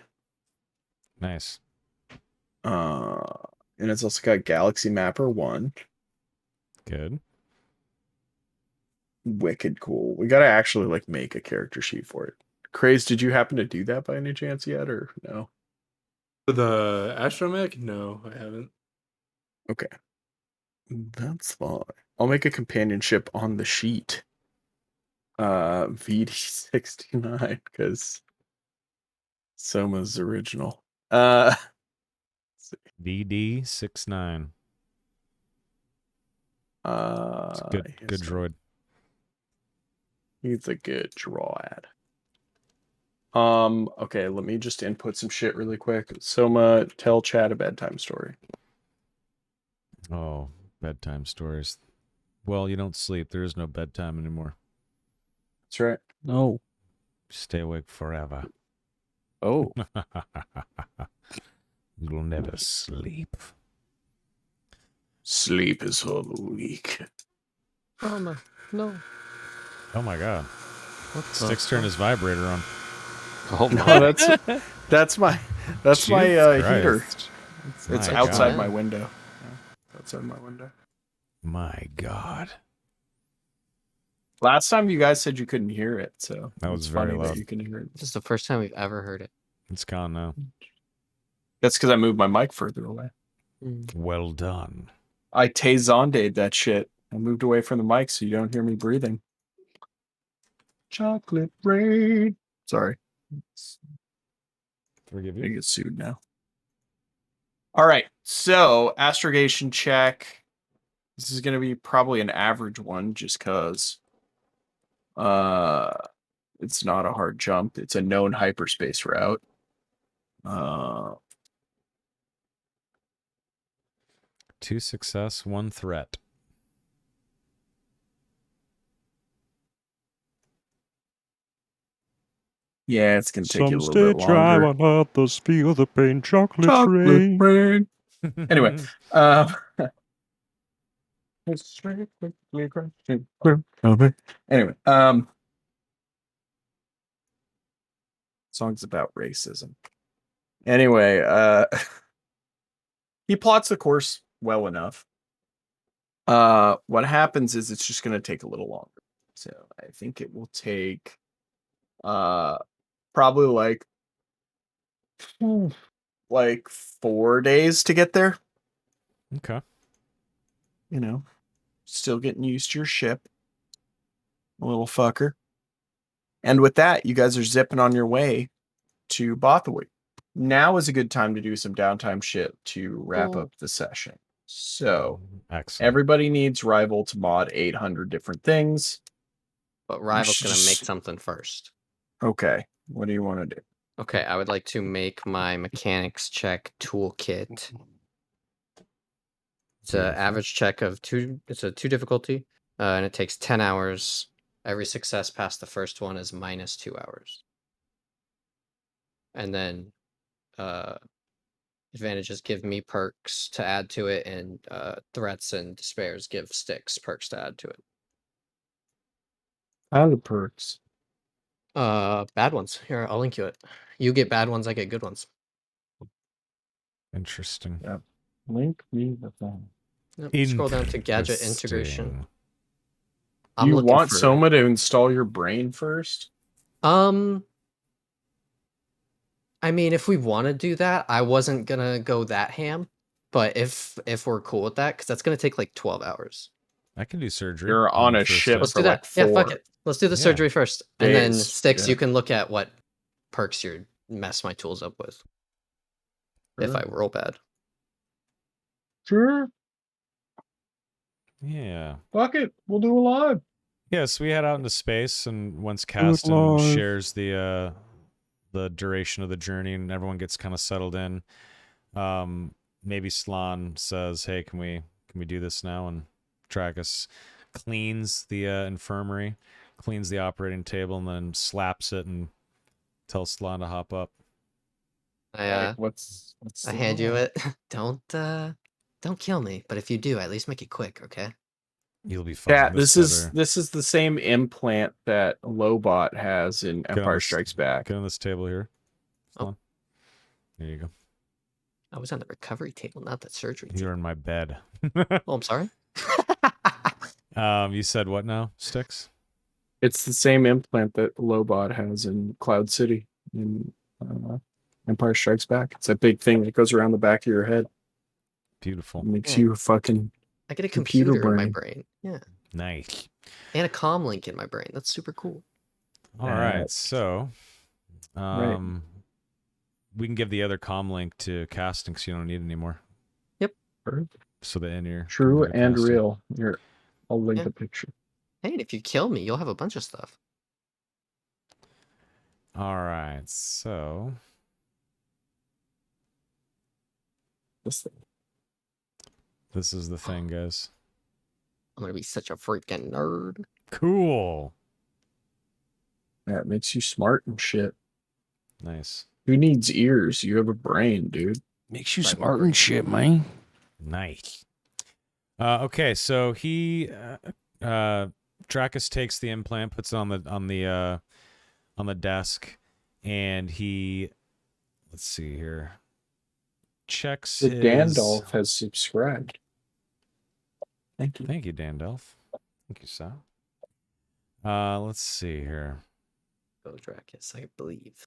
Nice. And it's also got Galaxy Mapper 1. Good. Wicked cool. We gotta actually like make a character sheet for it. Craze, did you happen to do that by any chance yet, or no? For the astromech? No, I haven't. Okay. That's fine. I'll make a companionship on the sheet. VD69, because Soma's original. VD69. It's a good droid. He's a good droid. Okay, let me just input some shit really quick. Soma, tell Chad a bedtime story. Oh, bedtime stories. Well, you don't sleep. There is no bedtime anymore. That's right. No. Stay awake forever. Oh. You'll never sleep. Sleep is for the weak. Oh no. No. Oh my god. What the Sticks turned his vibrator on. Oh No, my. that's my Jesus heater. Christ. It's My outside God. my window. Yeah, outside my window. My god. Last time you guys said you couldn't hear it, so That was it's very funny loud. that you can hear it. This is the first time we've ever heard it. It's gone now. That's because I moved my mic further away. Well done. I Tezonde'd that shit. I moved away from the mic so you don't hear me breathing. Chocolate rain. Sorry. Forgive I you. get sued now. All right. So, astrogation check. This is going to be probably an average one just because it's not a hard jump. It's a known hyperspace route. 2 success, 1 threat. Yeah, it's going to take you a little bit longer. others feel the pain. Chocolate Rain. Anyway, anyway, song's about racism. Anyway, he plots the course well enough. What happens is it's just going to take a little longer. So I think it will take probably like 4 days to get there. Okay. You know, still getting used to your ship, little fucker. And with that, you guys are zipping on your way to Bothaway. Now is a good time to do some downtime shit to wrap up the session. So Excellent. everybody needs Rival to mod 800 different things. But Rival's should gonna make just- something first. Okay, what do you want to do? Okay, I would like to make my mechanics check toolkit. It's an average check of 2. It's a 2 difficulty, and it takes 10 hours. Every success past the first one is minus 2 hours. And then advantages give me perks to add to it, and threats and despairs give Sticks perks to add to it. How are the perks? Bad ones. Here, I'll link you it. You get bad ones, I get good ones. Interesting. Yeah. Link me the thing. Yep, scroll down to gadget integration. Interesting. I'm You looking want for- Soma to install your brain first? I mean, if we want to do that, I wasn't gonna go that ham, but if we're cool with that, because that's gonna take like 12 hours. I can do surgery. You're on the a first ship day. Let's for do like that. Yeah, fuck 4 it. Let's do the Yeah. surgery first, and then days, Sticks. yeah. You can look at what perks you mess my tools up with. If I roll bad. Sure. Yeah. Fuck it. We'll do a live. Yes, we head out into space, and once Caston live. shares the duration of the journey, and everyone gets kind of settled in, maybe Slan says, "Hey, can we do this now?" And Tracus cleans the infirmary, cleans the operating table, and then slaps it and tells Slan to hop up. I What's I the hand you rule? it. Don't kill me, but if you do, at least make it quick, okay? You'll be fine. Cat, this is better. this is the same implant that Lobot has in Get on Empire this- Strikes Back. Get on this table here. Oh. Slan. There you go. I was on the recovery table, not the surgery table. You're in my bed. Oh, I'm sorry. You said what now, Sticks? It's the same implant that Lobot has in Cloud City in Empire Strikes Back. It's that big thing that goes around the back of your head. Beautiful. It makes Yeah. you a fucking I get a computer computer in my brain. brain. Yeah. Nice. And a comm link in my brain. That's super cool. All right. So, Right. we can give the other comm link to casting because you don't need it anymore. So the in-ear. can True go to and casting. real. Here, I'll link Yeah. the picture. Hey, and if you kill me, you'll have a bunch of stuff. All right. So, This thing. this is the thing, guys. I'm gonna be such a freaking nerd. Cool. Yeah, it makes you smart and shit. Nice. Who needs ears? You have a brain, dude. Makes you Right, smart right. and shit, man. Nice. Okay, so he Tracus takes the implant, puts it on the desk, and he, let's see here, checks The his. Dandolf has subscribed. Thank you. Thank you, Dandolf. Thank you, Sal. Let's see here. Go Dracus, I believe.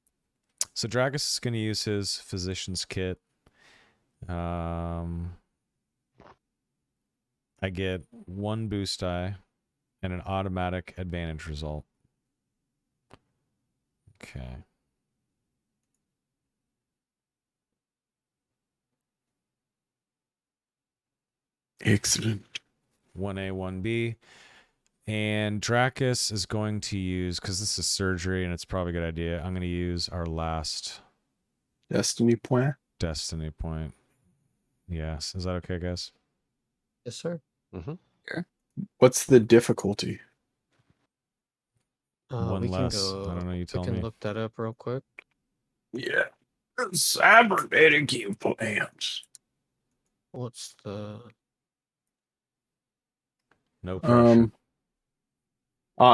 So Dragus is going to use his physician's kit. I get 1 boost die and an automatic advantage result. Okay. Excellent. 1A, 1B. And Dracus is going to use, because this is surgery and it's probably a good idea, I'm going to use our last Destiny point. destiny point. Yes. Is that okay, guys? Yes, sir. What's the difficulty? One We can less. go. I don't know, you We tell can me. look that up real quick. Yeah. Cybernetic Implants. What's the? No pressure.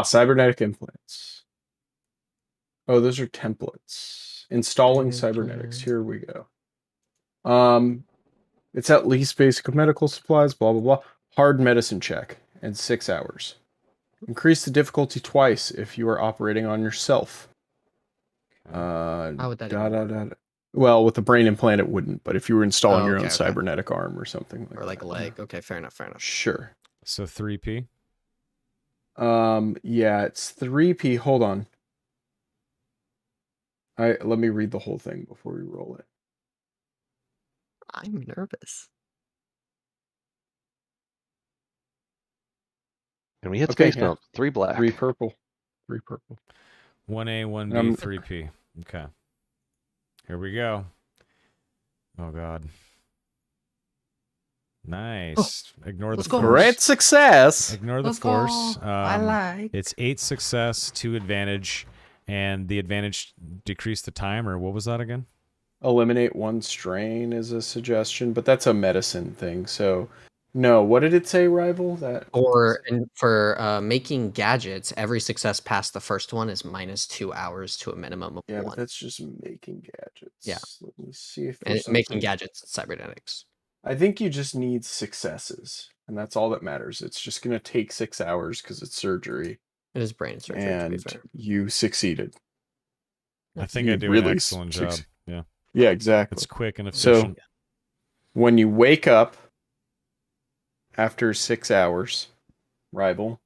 Cybernetic Implants. Oh, those are templates. Installing Cybernetics. Implant. Here we go. It's at least basic medical supplies, blah blah blah. Hard medicine check in 6 hours. Increase the difficulty twice if you are operating on yourself. How would that Da, even da, work? da, da. Well, with the brain implant, it wouldn't. But if you were installing Oh, your okay, own okay. cybernetic arm or something like Or like that, a leg. Okay, fair enough. Fair enough. Sure. So 3P. Yeah, it's 3P. Hold on. Let me read the whole thing before we roll it. I'm nervous. And we hit Okay, space yeah. bump. 3 black. 3 purple. 3 purple. 1A, 1B, Um, 3P. Okay. Here we go. Oh, God. Nice. Ignore the let's go. force. Great success. Ignore the Let's force. go. I like. It's 8 success, 2 advantage, and the advantage decrease the time, or what was that again? Eliminate 1 strain is a suggestion, but that's a medicine thing. So, no. What did it say, Rival? For making gadgets, every success past the first one is minus 2 hours to a minimum of Yeah, but 1. that's just making gadgets. Yeah. Let me see if And there's making something. gadgets is cybernetics. I think you just need successes, and that's all that matters. It's just going to take 6 hours because it's surgery, It is brain surgery, to be and fair. you succeeded. I think You I do really an excellent job. Yeah. Yeah, exactly. It's quick and So- efficient. When you wake up after 6 hours, Rival,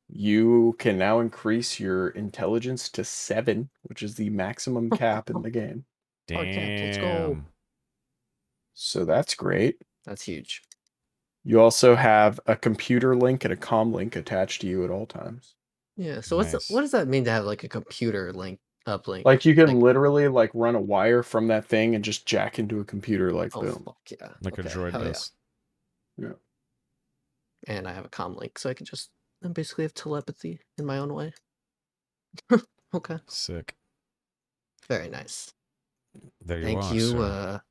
you can now increase your intelligence to 7, which is the maximum cap in the game. Hard cap, let's go. Damn. So that's great. That's huge. You also have a computer link and a comm link attached to you at all times. Yeah. So Nice. what does that mean to have like a computer link Uplink. Like you can literally like run a wire from that thing and just jack into a computer like Oh boom. fuck yeah! Like a Okay, droid hell yeah. does. Yeah. And I have a comm link, so I can just basically have telepathy in my own way. Okay, Sick. very nice. There you Thank are, you. sir.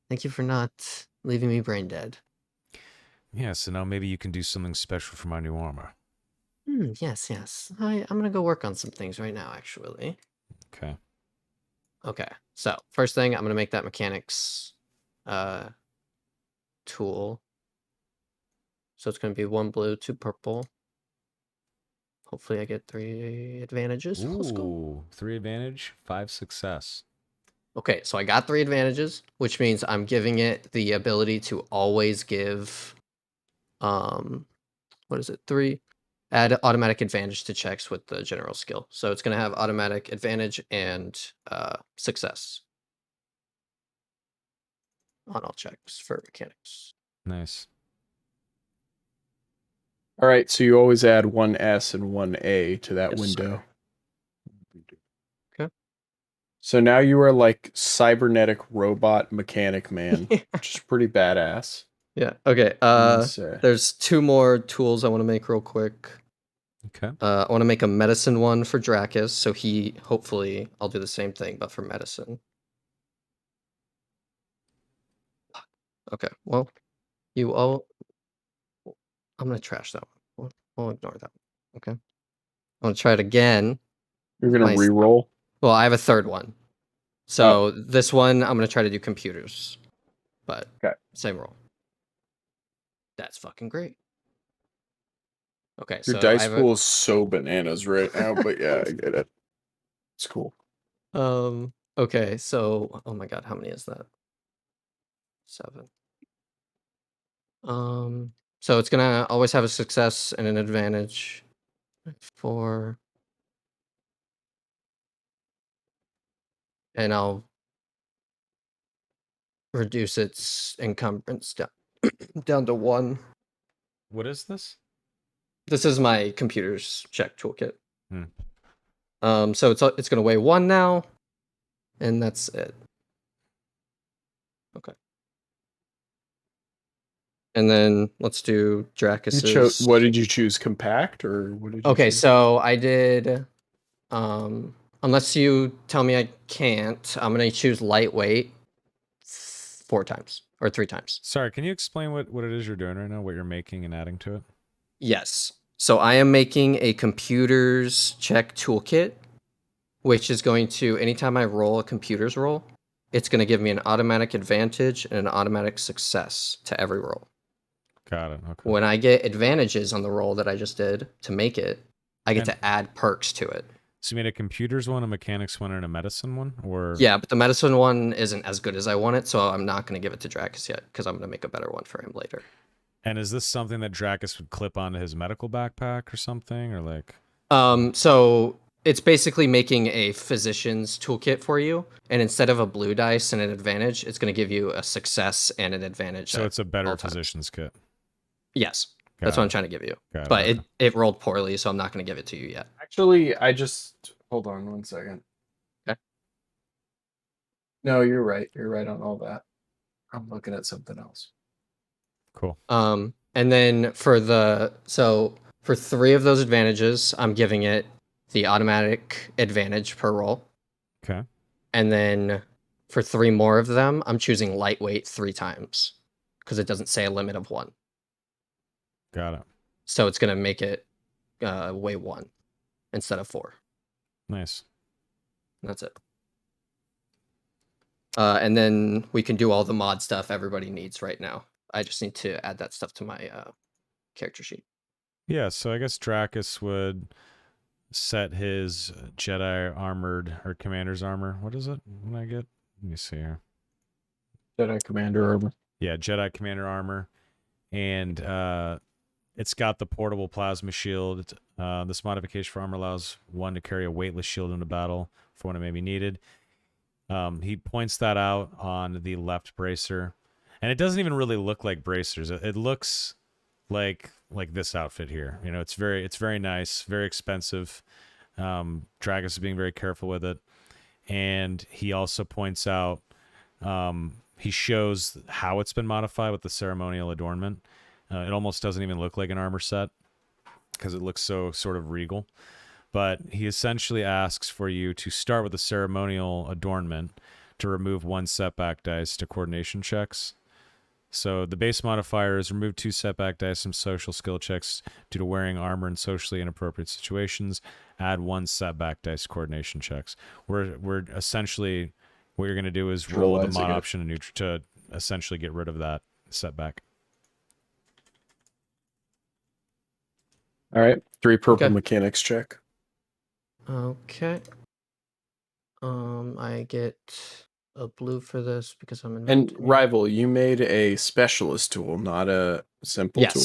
Thank you for not leaving me brain dead. Yeah, so now maybe you can do something special for my new armor. Yes, yes. I'm gonna go work on some things right now, actually. Okay. Okay, so first thing, I'm gonna make that mechanics tool. So it's gonna be 1 blue, 2 purple. Hopefully I get 3 advantages. Let's go. Ooh, 3 advantage, 5 success. Okay, so I got 3 advantages, which means I'm giving it the ability to always give what is it? 3 add automatic advantage to checks with the general skill. So it's gonna have automatic advantage and success on all checks for mechanics. Nice. All right, so you always add one S and one A to that Yes, window. Okay. So now you are like cybernetic robot mechanic man, Yeah. which is pretty badass. Yeah. Okay. I'm gonna say. There's 2 more tools I want to make real quick. Okay. I want to make a medicine one for Dracus, so he hopefully I'll do the same thing, but for medicine. Okay. Well, you all. I'm gonna trash that one. We'll ignore that one. Okay. I'm gonna try it again. You're gonna Nice. re-roll. Well, I have a third one. So this one I'm gonna try to do computers, but Okay. same roll. That's fucking great. Okay, Your so I dice have pool is so bananas right now, but yeah, I get it. It's cool. okay, so oh my god, how many is that? 7. So it's gonna always have a success and an advantage. 4. And I'll reduce its encumbrance down to 1. What is this? This is my computer's check toolkit. Hmm. So it's gonna weigh 1 now, and that's it. Okay. And then let's do Dracus's. What did you choose? Compact or what did you Okay, choose? so I did. Unless you tell me I can't, I'm gonna choose lightweight 4 times or 3 times. Sorry, can you explain what it is you're doing right now, what you're making and adding to it? Yes. So I am making a computer's check toolkit, which is going to, anytime I roll a computer's roll, it's going to give me an automatic advantage and an automatic success to every roll. Got it. Okay. When I get advantages on the roll that I just did to make it, I get And- to add perks to it. So you made a computers one, a mechanics one, and a medicine one, or Yeah, but the medicine one isn't as good as I want it, so I'm not going to give it to Dracus yet because I'm going to make a better one for him later. And is this something that Dracus would clip onto his medical backpack or something, or like? So it's basically making a physician's toolkit for you, and instead of a blue dice and an advantage, it's going to give you a success and an advantage. So it's a better all times. physician's kit. Yes, Got that's what it. I'm trying to give you. Got But it. it rolled poorly, so I'm not going to give it to you yet. Actually, I just hold on 1 second. Okay. No, you're right. You're right on all that. I'm looking at something else. Cool. And then for 3 of those advantages, I'm giving it the automatic advantage per roll. Okay. And then for 3 more of them, I'm choosing lightweight 3 times because it doesn't say a limit of 1. Got it. So it's going to make it weigh 1 instead of 4. Nice. That's it. And then we can do all the mod stuff everybody needs right now. I just need to add that stuff to my character sheet. Yeah, so I guess Dracus would set his Jedi armored or commander's armor. What is it? What I get? Let me see here. Jedi Commander armor. Yeah, Jedi commander armor, and it's got the portable plasma shield. This modification for armor allows one to carry a weightless shield into battle for when it may be needed. He points that out on the left bracer, and it doesn't even really look like bracers. It looks like this outfit here. You know, it's very nice, very expensive. Dragus is being very careful with it. and he also points out, he shows how it's been modified with the ceremonial adornment. It almost doesn't even look like an armor set because it looks so sort of regal. But he essentially asks for you to start with the ceremonial adornment to remove 1 setback dice to coordination checks. So the base modifier is remove 2 setback dice from social skill checks due to wearing armor in socially inappropriate situations. Add 1 setback dice coordination checks. We're essentially, what you're going to do is roll the mod Neutralizing it. option to essentially get rid of that setback. All right. 3 purple Okay. mechanics check. Okay. I get a blue for this because I'm in. And rival, you made a specialist tool, not a simple tool.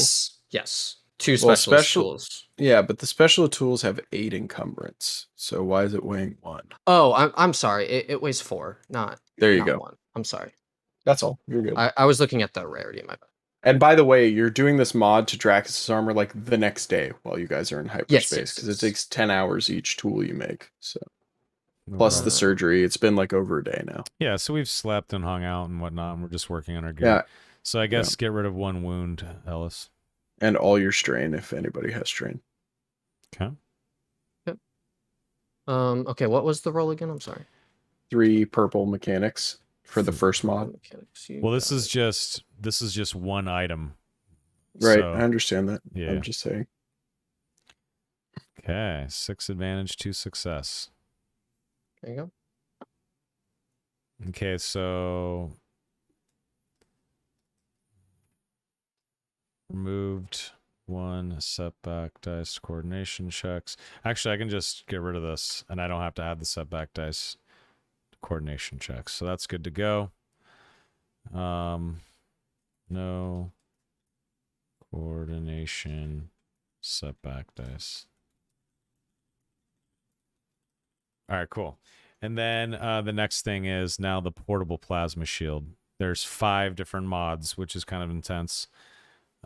Yes. 2 Well, specialist tools. Yeah, but the special tools have 8 encumbrance. So why is it weighing 1? Oh, I'm sorry. It weighs 4, not There you not go. 1. I'm sorry. That's all. You're good. I was looking at the rarity. My bad. And by the way, you're doing this mod to Dracus' armor like the next day while you guys are in hyperspace because it takes 10 hours each tool you make. So No plus problem. the surgery, it's been like over a day now. Yeah, so we've slept and hung out and whatnot, and we're just working on our gear. Yeah, So I guess get rid of 1 wound, Ellis. and all your strain if anybody has strain. Okay. Okay, what was the roll again? I'm sorry. 3 purple mechanics for the first mod. Mechanics, Well, this is just 1 item. Right, So, I understand that. yeah. I'm just saying. Okay, 6 advantage, 2 success. There you go. Okay, so removed 1 setback dice coordination checks. Actually, I can just get rid of this, and I don't have to add the setback dice coordination checks. So that's good to go. No coordination setback dice. All right, cool. And then the next thing is now the portable plasma shield. There's 5 different mods, which is kind of intense.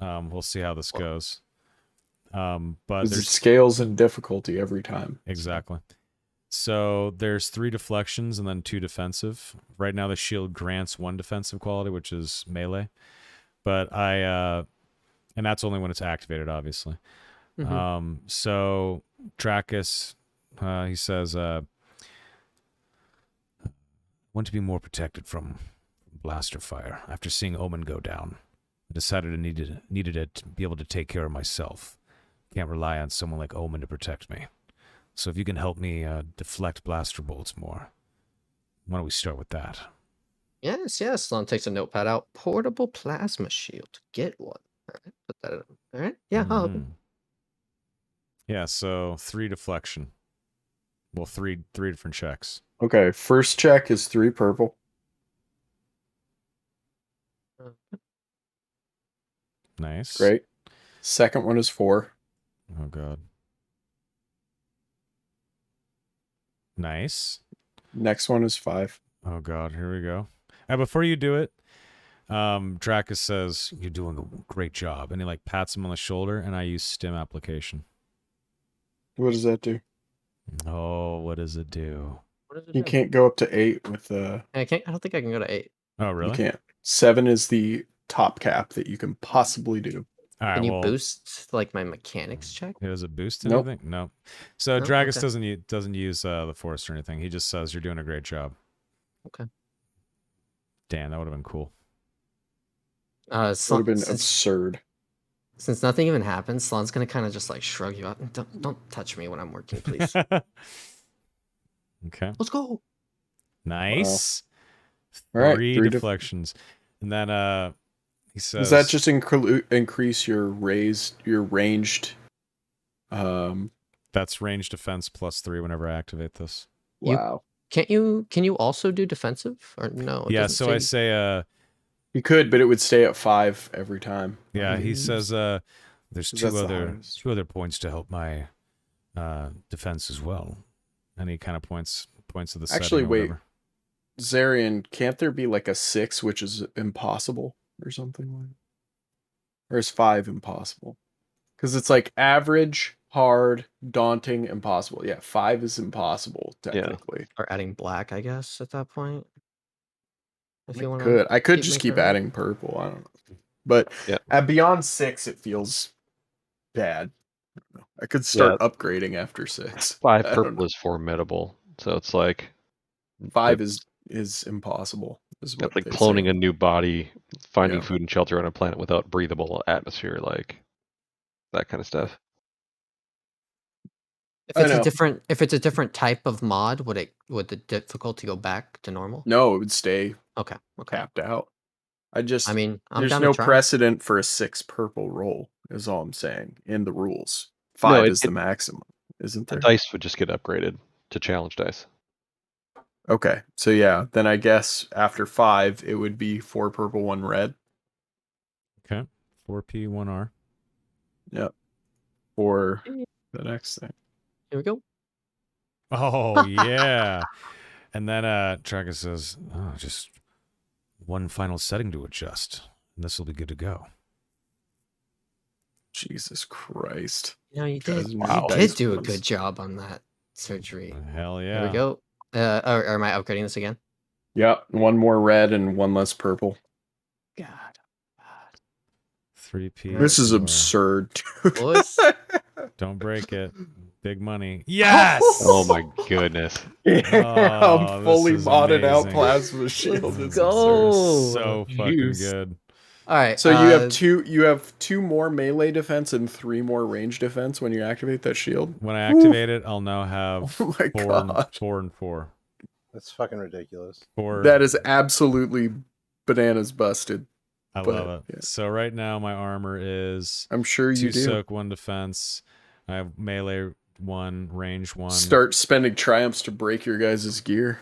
We'll see how this goes. But Because it there's scales in difficulty every time. exactly. So there's 3 deflections and then 2 defensive. Right now the shield grants 1 defensive quality, which is melee. But and that's only when it's activated, obviously. So Dracus, he says, want to be more protected from blaster fire. After seeing Omen go down, I decided I needed it to be able to take care of myself. Can't rely on someone like Omen to protect me. So if you can help me deflect blaster bolts more, why don't we start with that? Yes. Lon takes a notepad out. Portable plasma shield. Get one. All right. Put that in. All right. Yeah. Mhm. Yeah, so 3 deflection. Well, three different checks. Okay, first check is 3 purple. Nice. Great. Second one is 4. Oh, God. Nice. Next one is 5. Oh, God. Here we go. Before you do it, Dracus says, you're doing a great job. And he, like, pats him on the shoulder, and I use stim application. What does that do? Oh, what does it do? What does it You do? can't go up to 8 with I can't. I don't think I can go to 8. Oh, really? You can't. 7 is the top cap that you can possibly do. All right, Can you well, boost like my mechanics check? Does it boost Nope. anything? No. So No? Dragus Okay. doesn't use the force or anything. He just says you're doing a great job. Okay. Damn, that would have been cool. Would have been absurd. Since nothing even happens, Slon's gonna kind of just like shrug you out. Don't touch me when I'm working, please. Okay. Let's go. Nice. All right, 3 deflections. And then he says, Does that just increase your ranged? That's range defense +3 whenever I activate this. Wow. Can you also do defensive or no? It Yeah, doesn't so I say You could, but it would stay at 5 every time. yeah, he says there's That's two the other highest. 2 other points to help my defense as well. And he kind of points to the Actually, setting or wait. whatever. Zarian, can't there be like a 6, which is impossible or something like that? Or is 5 impossible? Because it's like average, hard, daunting, impossible. Yeah, 5 is impossible technically. Or adding black, I guess, at that point. If you want I could keep just making keep it roll. adding purple. I don't know, but Yeah. at beyond 6, it feels bad. I don't know. I could Yeah. start upgrading after 6. 5 I don't purple know. is formidable, so it's like 5 is impossible. Is what it's like they cloning say. a new body, finding Yeah. food and shelter on a planet without breathable atmosphere, like that kind of stuff. If I it's a know. different type of mod, would the difficulty go back to normal? No, it would stay Okay. capped out. I mean, I'm there's down no to try. precedent for a 6 purple roll, is all I'm saying, in the rules. No, 5 is the maximum, isn't The there? dice would just get upgraded to challenge dice. Okay, so yeah, then I guess after 5, it would be 4 purple, 1 red. Okay. 4P, 1R. Yep. For the next thing. Here we go. Oh, yeah. And then Tracker says, oh, just one final setting to adjust, and this will be good to go. Jesus Christ. You know, you Guys, did. wow. You did do a good job on that surgery. Hell yeah. Here we go. Or am I upgrading this again? Yep, 1 more red and 1 less purple. God. 3P. This is 4R. absurd. Boys. Don't break it. Big money. Yes! Oh my goodness. I'm this fully is modded out amazing. plasma shield. Let's It's go. absurd. So fucking Juice. good. All right. So you have 2 more melee defense and 3 more range defense when you activate that shield. When I activate it, I'll now have Oh my 4 and 4. That's fucking ridiculous. 4. That is absolutely bananas busted. I but, love it. yeah. So right now my armor is I'm sure 2 you do. soak, 1 defense. I have melee 1, range 1. Start spending triumphs to break your guys' gear.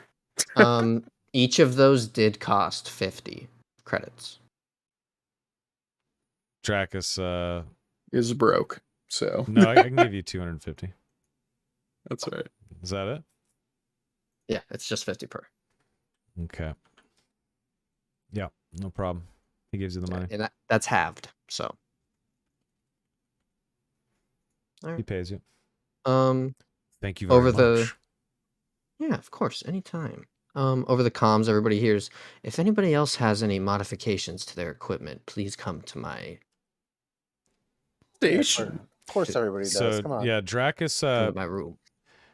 Each of those did cost 50 credits. Dracus, Is broke. So no, I can give you 250. that's all right. Is that it? Yeah, it's just 50 per. Okay. Yeah, no problem. He gives you the money. And that's halved. So. All He right. pays you. Thank you Over very much. Yeah, of course, anytime. Over the comms, everybody hears, if anybody else has any modifications to their equipment, please come to my Station. Of course, everybody does. So Come on. yeah, Dracus come to my room.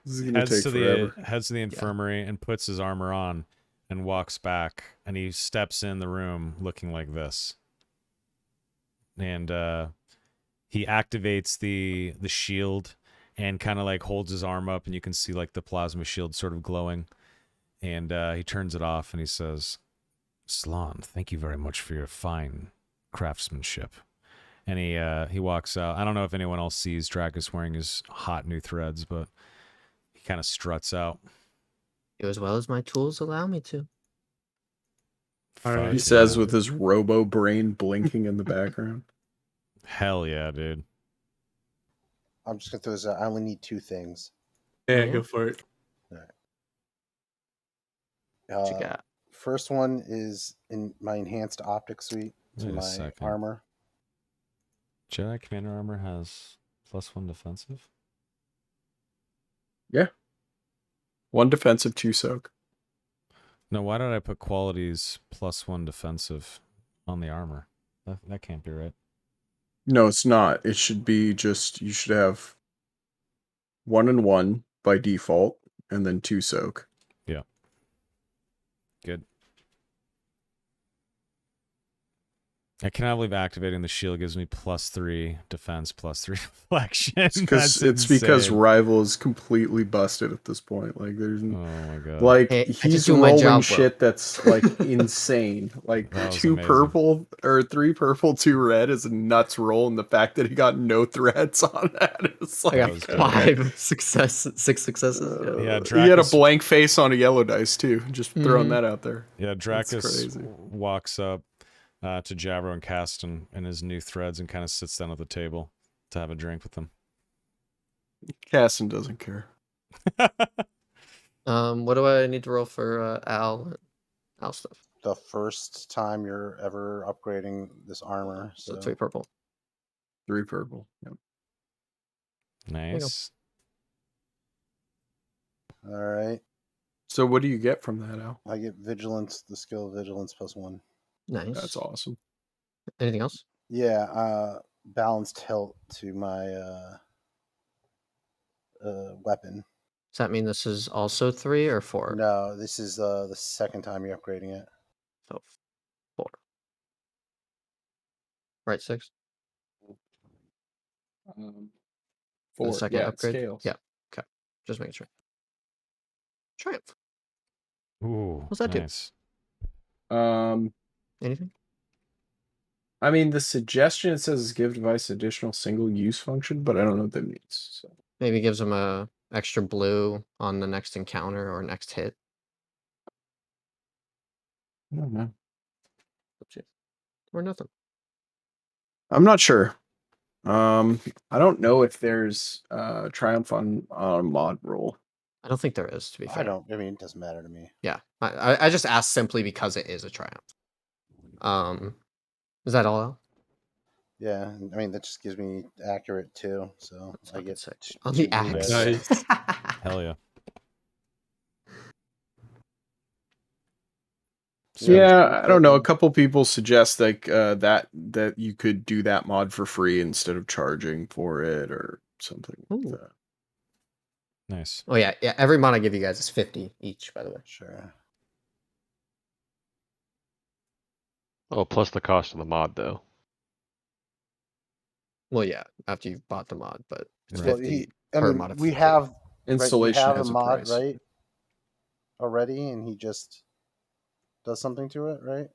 This is gonna heads take to forever. the infirmary and puts his armor on and walks back, and he steps in the room looking like this. And he activates the shield and kind of like holds his arm up, and you can see like the plasma shield sort of glowing. And he turns it off and he says, Slan, thank you very much for your fine craftsmanship. And he walks out. I don't know if anyone else sees Dracus wearing his hot new threads, but he kind of struts out. Do as well as my tools allow me to. All right. Fuck He says yeah. with his robo brain blinking in the background. Hell yeah, dude. I'm just gonna throw this out. I only need 2 things. Yeah, go for it. What you got? First one is in my enhanced optic suite to Wait a my second. armor. Jedi Commander armor has +1 defensive. Yeah. 1 defensive, 2 soak. No, why did I put qualities +1 defensive on the armor? That can't be right. No, it's not. It should be just you should have 1 and 1 by default, and then 2 soak. Yeah. Good. I cannot believe activating the shield gives me +3 defense, +3 reflection. It's because Rival is completely busted at this point. Like there's Oh my god. like Hey, I just he's do my rolling job well. shit that's like insane. Like That was 2 amazing. purple or 3 purple, 2 red is a nuts roll, and the fact that he got no threats on that is like I got was good. 6 successes. Yeah. Yeah, he had a Dracus- blank face on a yellow dice too. Just throwing Mhm. that out there. Yeah, Dracus crazy. walks up to Javro and Caston and his new threads and kind of sits down at the table to have a drink with them. Casson doesn't care. What do I need to roll for Al stuff? The first time you're ever upgrading this armor. So So 3 purple. 3 purple. Yep. Nice. All right. So what do you get from that, Al? I get vigilance, the skill of vigilance +1. Nice. That's awesome. Anything else? Yeah, balanced hilt to my weapon. Does that mean this is also 3 or 4? No, this is the second time you're upgrading it. So 4. Right, 6. The 4. second Yeah, it upgrade. scales. Yeah. Okay. Just making sure. Triumph. Ooh, What's that do? nice. Anything? I mean, the suggestion, it says give device additional single-use function, but I don't know what that means. So. Maybe gives them a extra blue on the next encounter or next hit. I don't know. Or nothing. I'm not sure. I don't know if there's Triumph on mod roll. I don't think there is, to be fair. I mean, it doesn't matter to me. Yeah. I just asked simply because it is a triumph. Is that all? Al? Yeah, I mean that just gives me accurate too, so That's I fucking get sick. two On the blue axe. dice. Nice. Hell yeah. Yeah, Yeah, I don't know. A fucking- couple people suggest like that you could do that mod for free instead of charging for it or something like Ooh. that. Nice. Oh yeah, yeah. Every mod I give you guys is 50 each, by the way. Sure. Oh, plus the cost of the mod, though. Well, yeah, after you've bought the mod, but it's Right. 50 I per mean, mod. we have right, you Installation have a has a mod, price. right? Already, and he just does something to it, right?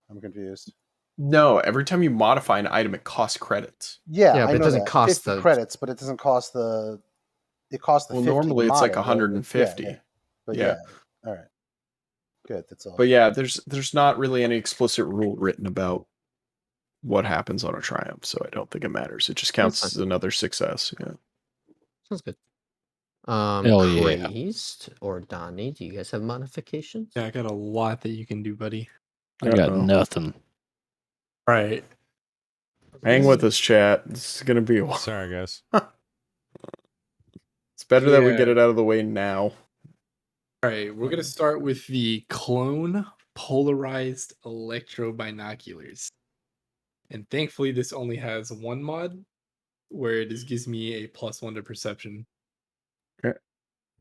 I'm confused. No, every time you modify an item, it costs credits. Yeah, Yeah, I but it know doesn't that. cost 50 the- credits, but it doesn't cost the. It costs the Well, 50 normally to it's mod like it, right? 150. Yeah. But Yeah. all right, good. That's all. But yeah, there's not really any explicit rule written about what happens on a triumph, so I don't think it matters. It just counts That's as another success. Yeah. Sounds good. Hell yeah. Crazed or Donnie, do you guys have modifications? Yeah, I got a lot that you can do, buddy. I got Uh-oh. nothing. All right. Hang with us, chat. This is gonna be a while. Sorry, guys. It's better that we Yeah. get it out of the way now. All right, we're gonna start with the clone polarized electro binoculars, and thankfully this only has one mod, where it just gives me a +1 to perception.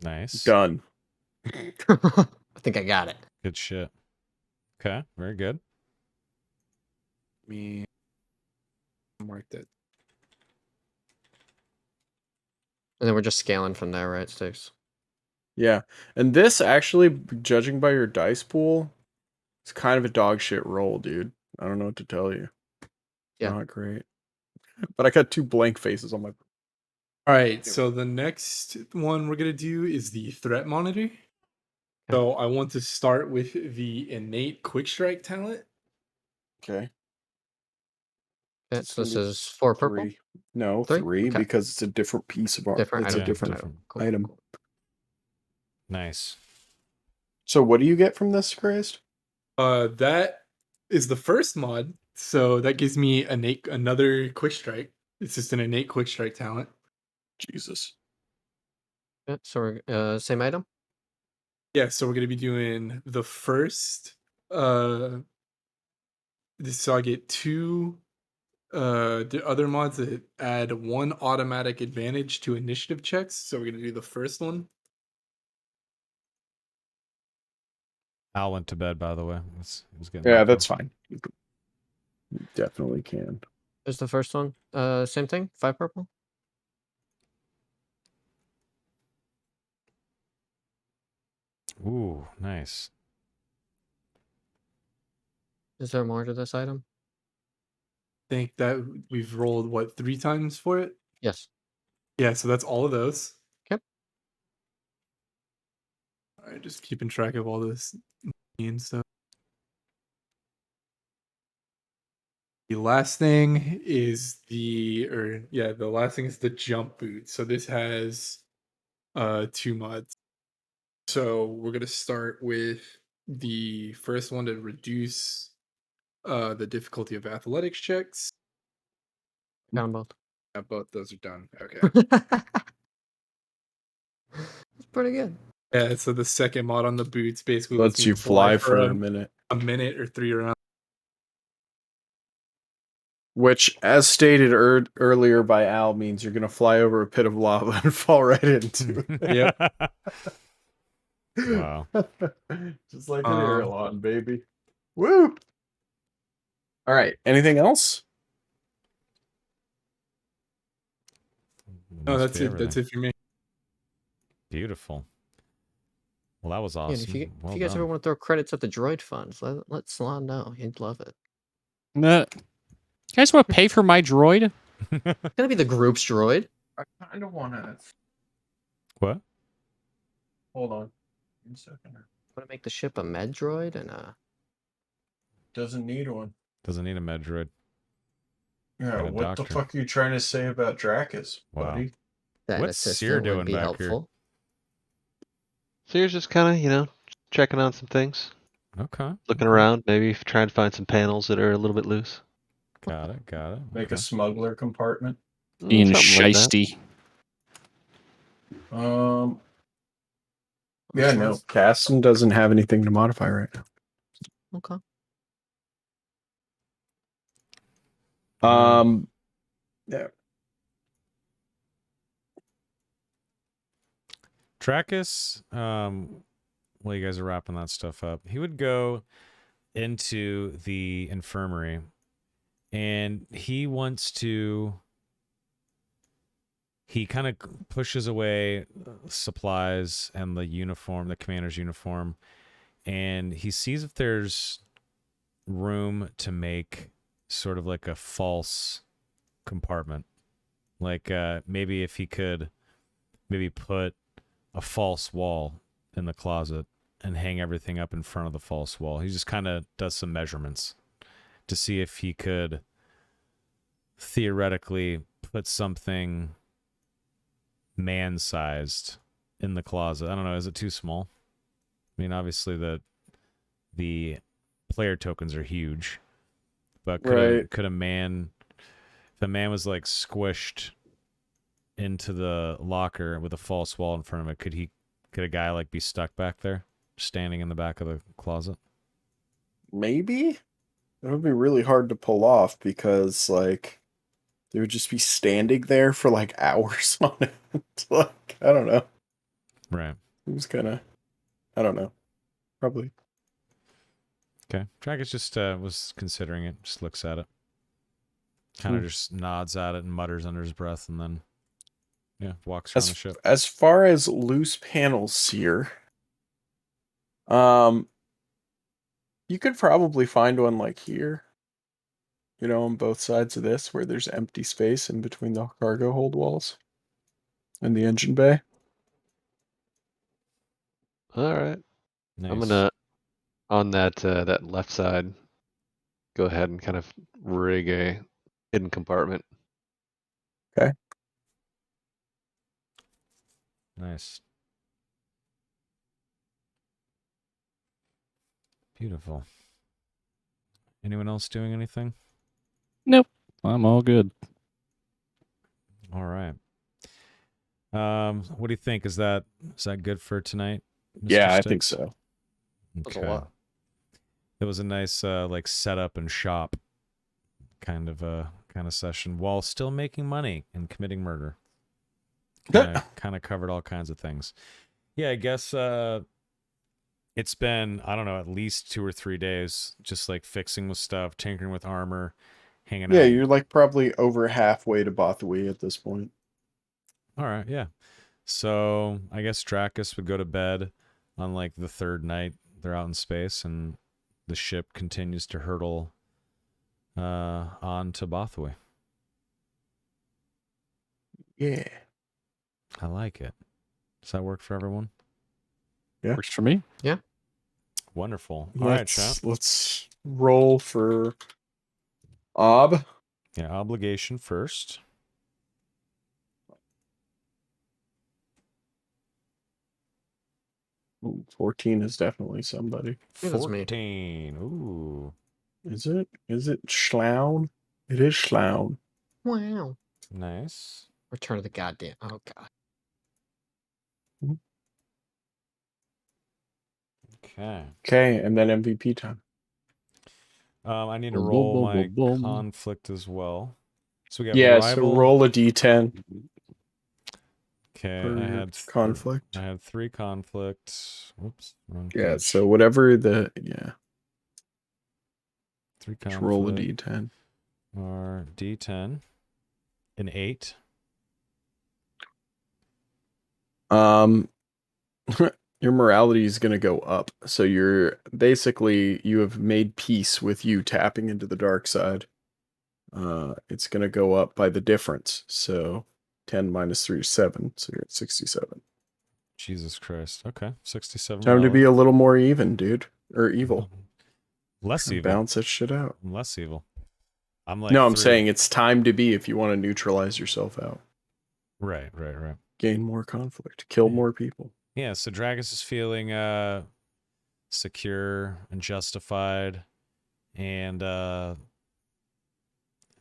Nice. Done. I think I got it. Good shit. Okay, very good. Me mark that. And then we're just scaling from there, right, Sticks? Yeah. And this actually, judging by your dice pool, it's kind of a dog shit roll, dude. I don't know what to tell you. Yeah. Not great. But I got 2 blank faces on my. All right, so the next one we're gonna do is the threat monitor. So I want to start with the innate quick strike talent. Okay. Okay, It's so this gonna be is 4 purple. 3. No, 3? 3 Okay. because it's a different piece of art. Different It's item. a different item. Cool, item. cool. Nice. So what do you get from this, Crazed? That is the first mod, so that gives me another quick strike. It's just an innate quick strike talent. Jesus. Yeah, so we're same item. Yeah, so we're gonna be doing the first. So I get 2 the other mods that add 1 automatic advantage to initiative checks. So we're gonna do the first one. Al went to bed, by the way. He was getting Yeah, up. that's fine. You definitely can. Is the first one. Same thing. 5 purple. Ooh, nice. Is there more to this item? Think that we've rolled what 3 times for it? Yes. Yeah, so that's all of those. Okay. All right, just keeping track of all this and stuff. The last thing is the last thing is the jump boot. So this has 2 mods. So we're gonna start with the first one to reduce the difficulty of athletics checks. Got them both. Yeah, both those are done. Okay. It's pretty good. Yeah, so the second mod on the boots basically Lets you fly for a minute. a minute or 3 rounds. Which, as stated earlier by Al, means you're going to fly over a pit of lava and fall right into it. Yep. Wow. Just like an airline, baby. Woo! All right. Anything else? No, Must that's be it. That's everything. it for me. Beautiful. Well, that was Yeah, awesome. and if you Well guys ever done. want to throw credits at the droid funds, let Salon know. He'd love it. You guys want to pay for my droid? It's gonna be the group's droid. I kind of want to. What? Hold on. 1 second. Want to make the ship a med droid and Doesn't need one. Doesn't need a med droid. Yeah, And a what the doctor. fuck are you trying to say about Dracus, Wow. buddy? that What's Seer assistant doing would be back here? helpful. So you're just kind of, checking on some things, Okay. looking okay. around, maybe trying to find some panels that are a little bit loose. Got it. Got it. Make okay. a smuggler compartment. Being Something like that. shisty. Yeah, no. Caston doesn't have anything to modify right now. Okay. Yeah. Trackus, while you guys are wrapping that stuff up, he would go into the infirmary and he kind of pushes away supplies and the uniform, the commander's uniform, and he sees if there's room to make sort of like a false compartment. Like maybe if he could maybe put a false wall in the closet and hang everything up in front of the false wall. He just kind of does some measurements to see if he could theoretically put something man-sized in the closet. I don't know, is it too small? I mean, obviously the player tokens are huge, but could a man, if a man was like squished into the locker with a false wall in front of it, could a guy like be stuck back there, standing in the back of the closet? Maybe? That would be really hard to pull off because, like, they would just be standing there for, like, hours on it. Like, I don't know. Right. It was kind of, I don't know. Probably. Okay. Trackus just was considering it, just looks at it. Kind of just nods at it and mutters under his breath and then, yeah, walks around the ship. As far as loose panels here, you could probably find one like here. You know, on both sides of this, where there's empty space in between the cargo hold walls and the engine bay. All right. Nice. I'm gonna on that left side, go ahead and kind of rig a hidden compartment. Nice. Beautiful. Anyone else doing anything? Nope. I'm all good. All right. What do you think? Is that good for tonight? Mr. Yeah, I Sticks? think so. That's a Okay. lot. It was a nice like setup and shop kind of session while still making money and committing murder. Kind of covered all kinds of things. Yeah, I guess it's been, I don't know, at least 2 or 3 days just like fixing with stuff, tinkering with armor, hanging out. Yeah, you're like probably over halfway to Bothui at this point. All right, yeah. So I guess Trackus would go to bed on like the 3rd night they're out in space, and the ship continues to hurtle on to Bothui. Yeah. I like it. Does that work for everyone? Yeah. Works for me. Wonderful. All right, chat. Let's roll for Ob. Yeah, obligation first. Ooh, 14 is definitely somebody. Yeah, that's me. 14. Ooh. Is it? Is it Schlaun? It is Schlaun. Wow. Nice. Return of the goddamn. Oh god. Okay. Okay, and then MVP time. I need to Boom, roll boom, my boom, boom, boom. conflict as well. So we got Yeah, so rival. roll a d10 Okay, for I your had conflict. I had 3 conflict. Whoops, wrong Yeah, page. so whatever the 3 just roll a conflict d10. or D10. An 8. Your morality is going to go up. So you're basically you have made peace with you tapping into the dark side. It's going to go up by the difference. So 10 minus 3 is 7. So you're at 67. Jesus Christ. Okay, 67. Time to be morality. a little more even, dude. Or evil. Less evil. Balance that shit out. I'm less evil. I'm like No, I'm 3. saying it's time to be if you want to neutralize yourself out. Right. Gain more conflict. Kill more people. Yeah, so Dragus is feeling secure and justified, and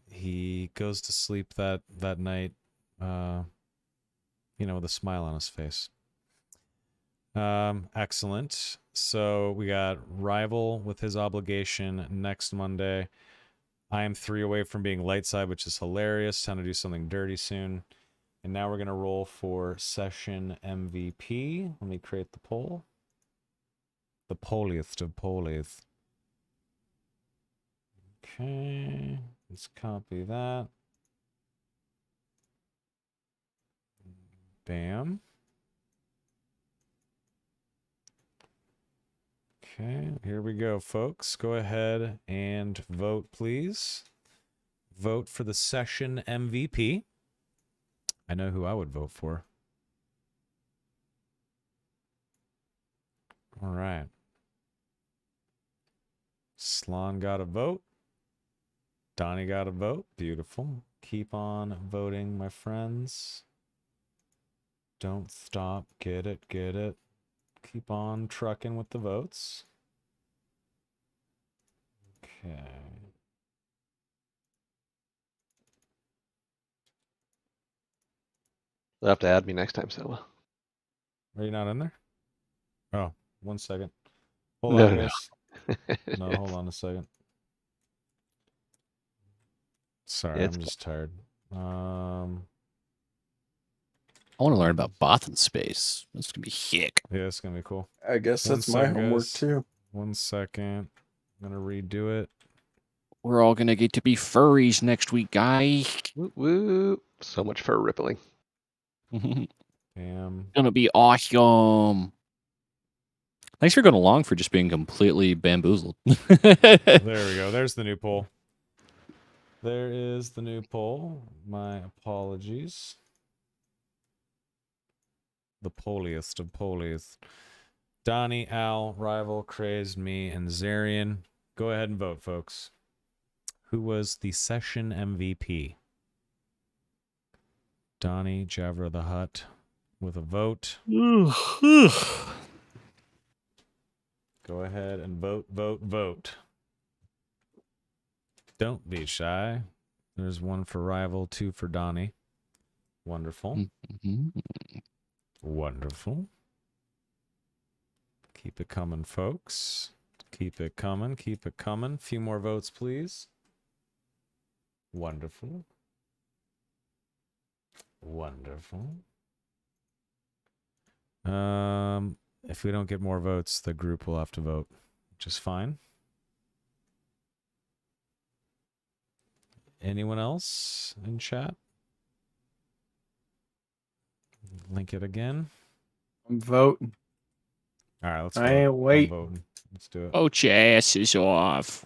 he goes to sleep that night, with a smile on his face. Excellent. So we got Rival with his obligation next Monday. I am 3 away from being light side, which is hilarious. Time to do something dirty soon. And now we're going to roll for session MVP. Let me create the poll. The poliest of polies. Okay, let's copy that. Bam. Okay, here we go, folks. Go ahead and vote, please. Vote for the session MVP. I know who I would vote for. All right. Slán got a vote. Donnie got a vote. Beautiful. Keep on voting, my friends. Don't stop. Get it. Keep on trucking with the votes. Okay. You'll have to add me next time, Sella. Are you not in there? Oh, 1 second. Hold No, on, no. guys. No, hold on a second. Sorry, It's I'm just tired. I want to learn about Bothan space. That's gonna be sick. Yeah, it's gonna be cool. I guess 1 that's my second, homework guys. too. 1 second. I'm gonna redo it. We're all gonna get to be furries next week, guys. woo woo. So much fur rippling. Bam. Gonna be awesome. Thanks for going along for just being completely bamboozled. There we go. There's the new poll. There is the new poll. My apologies. The poliest of polies. Donnie, Al, Rival, Crazed, me, and Zarian. Go ahead and vote, folks. Who was the session MVP? Donnie, Javra the Hutt with a vote. Go ahead and vote. Don't be shy. There's 1 for Rival, 2 for Donnie. Wonderful. Wonderful. Keep it coming, folks. Keep it coming. Few more votes, please. Wonderful. If we don't get more votes, the group will have to vote, which is fine. Anyone else in chat? Link it again. I'm voting. All right, let's I vote. ain't I'm wait. voting. Let's do it. Oh, your asses off.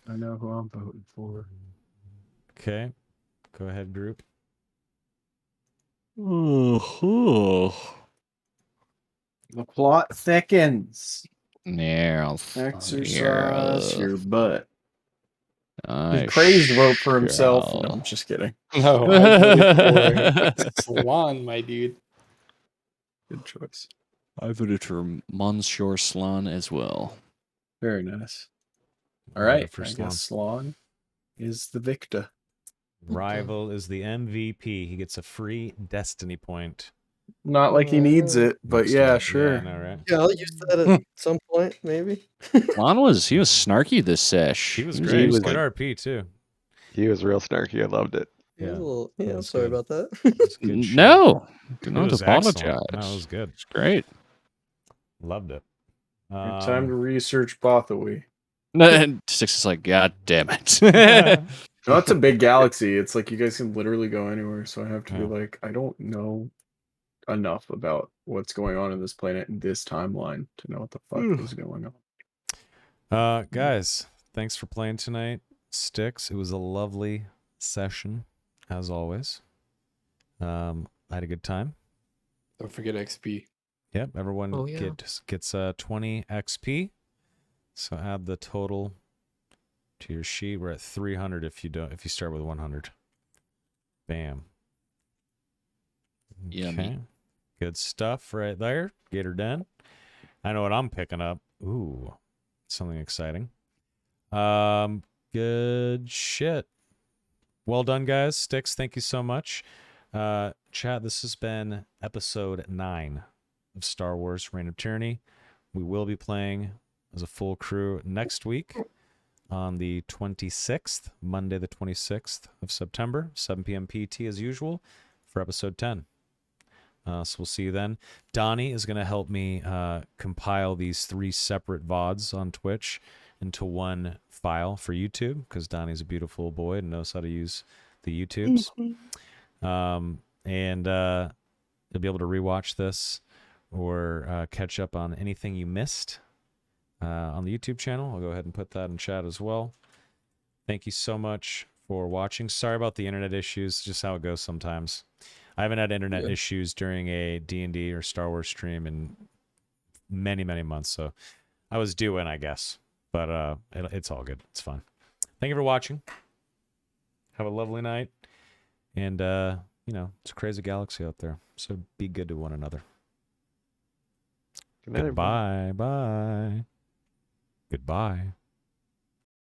I know who I'm voting for. Okay. Go ahead, group. The plot thickens. Exercise your butt. He's crazy to vote for himself. No, I'm just kidding. No, I voted for Slán, my dude. Good choice. I voted for Monsieur Slán as well. Very nice. All Voted right, for I Slán. guess Slán is the victor. Rival is the MVP. He gets a free Destiny point. Not like he needs it, but Next yeah, week. sure. Yeah, I know, right? Yeah, I'll use that at some point, maybe. Lon was snarky this sesh. He was great. He was good like, RP too. He was real snarky. I loved it. Yeah, Yeah, I'm that was sorry good. about that. It's good shit. no, do It not was apologize. excellent. No, it was good. It's great. Loved it. Time to research Bothawi. And Six is like, God damn it. No, it's a big galaxy. It's like you guys can literally go anywhere. So I have to Yeah. be like, I don't know enough about what's going on in this planet in this timeline to know what the fuck is going on. Guys, thanks for playing tonight. Sticks, it was a lovely session, as always. I had a good time. Don't forget XP. Yep, everyone Oh, yeah. gets 20 XP. So add the total to your sheet. We're at 300 if you start with 100. Bam. Yummy. Good stuff right there. Get her done. I know what I'm picking up. Ooh, something exciting. Good shit. Well done, guys. Sticks, thank you so much. Chat, this has been episode 9 of Star Wars Reign of Tyranny. We will be playing as a full crew next week on the 26th, Monday the 26th of September, 7 p.m. PT as usual for episode 10. So we'll see you then. Donnie is going to help me compile these 3 separate VODs on Twitch into one file for YouTube, because Donnie's a beautiful boy and knows how to use the YouTubes. And you'll be able to rewatch this or catch up on anything you missed on the YouTube channel. I'll go ahead and put that in chat as well. Thank you so much for watching. Sorry about the internet issues, just how it goes sometimes. I haven't had internet issues during a D&D or Star Wars stream in many, many months, so I was due in, I guess. But it's all good. It's fun. Thank you for watching. Have a lovely night. And, it's a crazy galaxy out there, so be good to one another. Good night, everybody. Goodbye. Bye. Goodbye.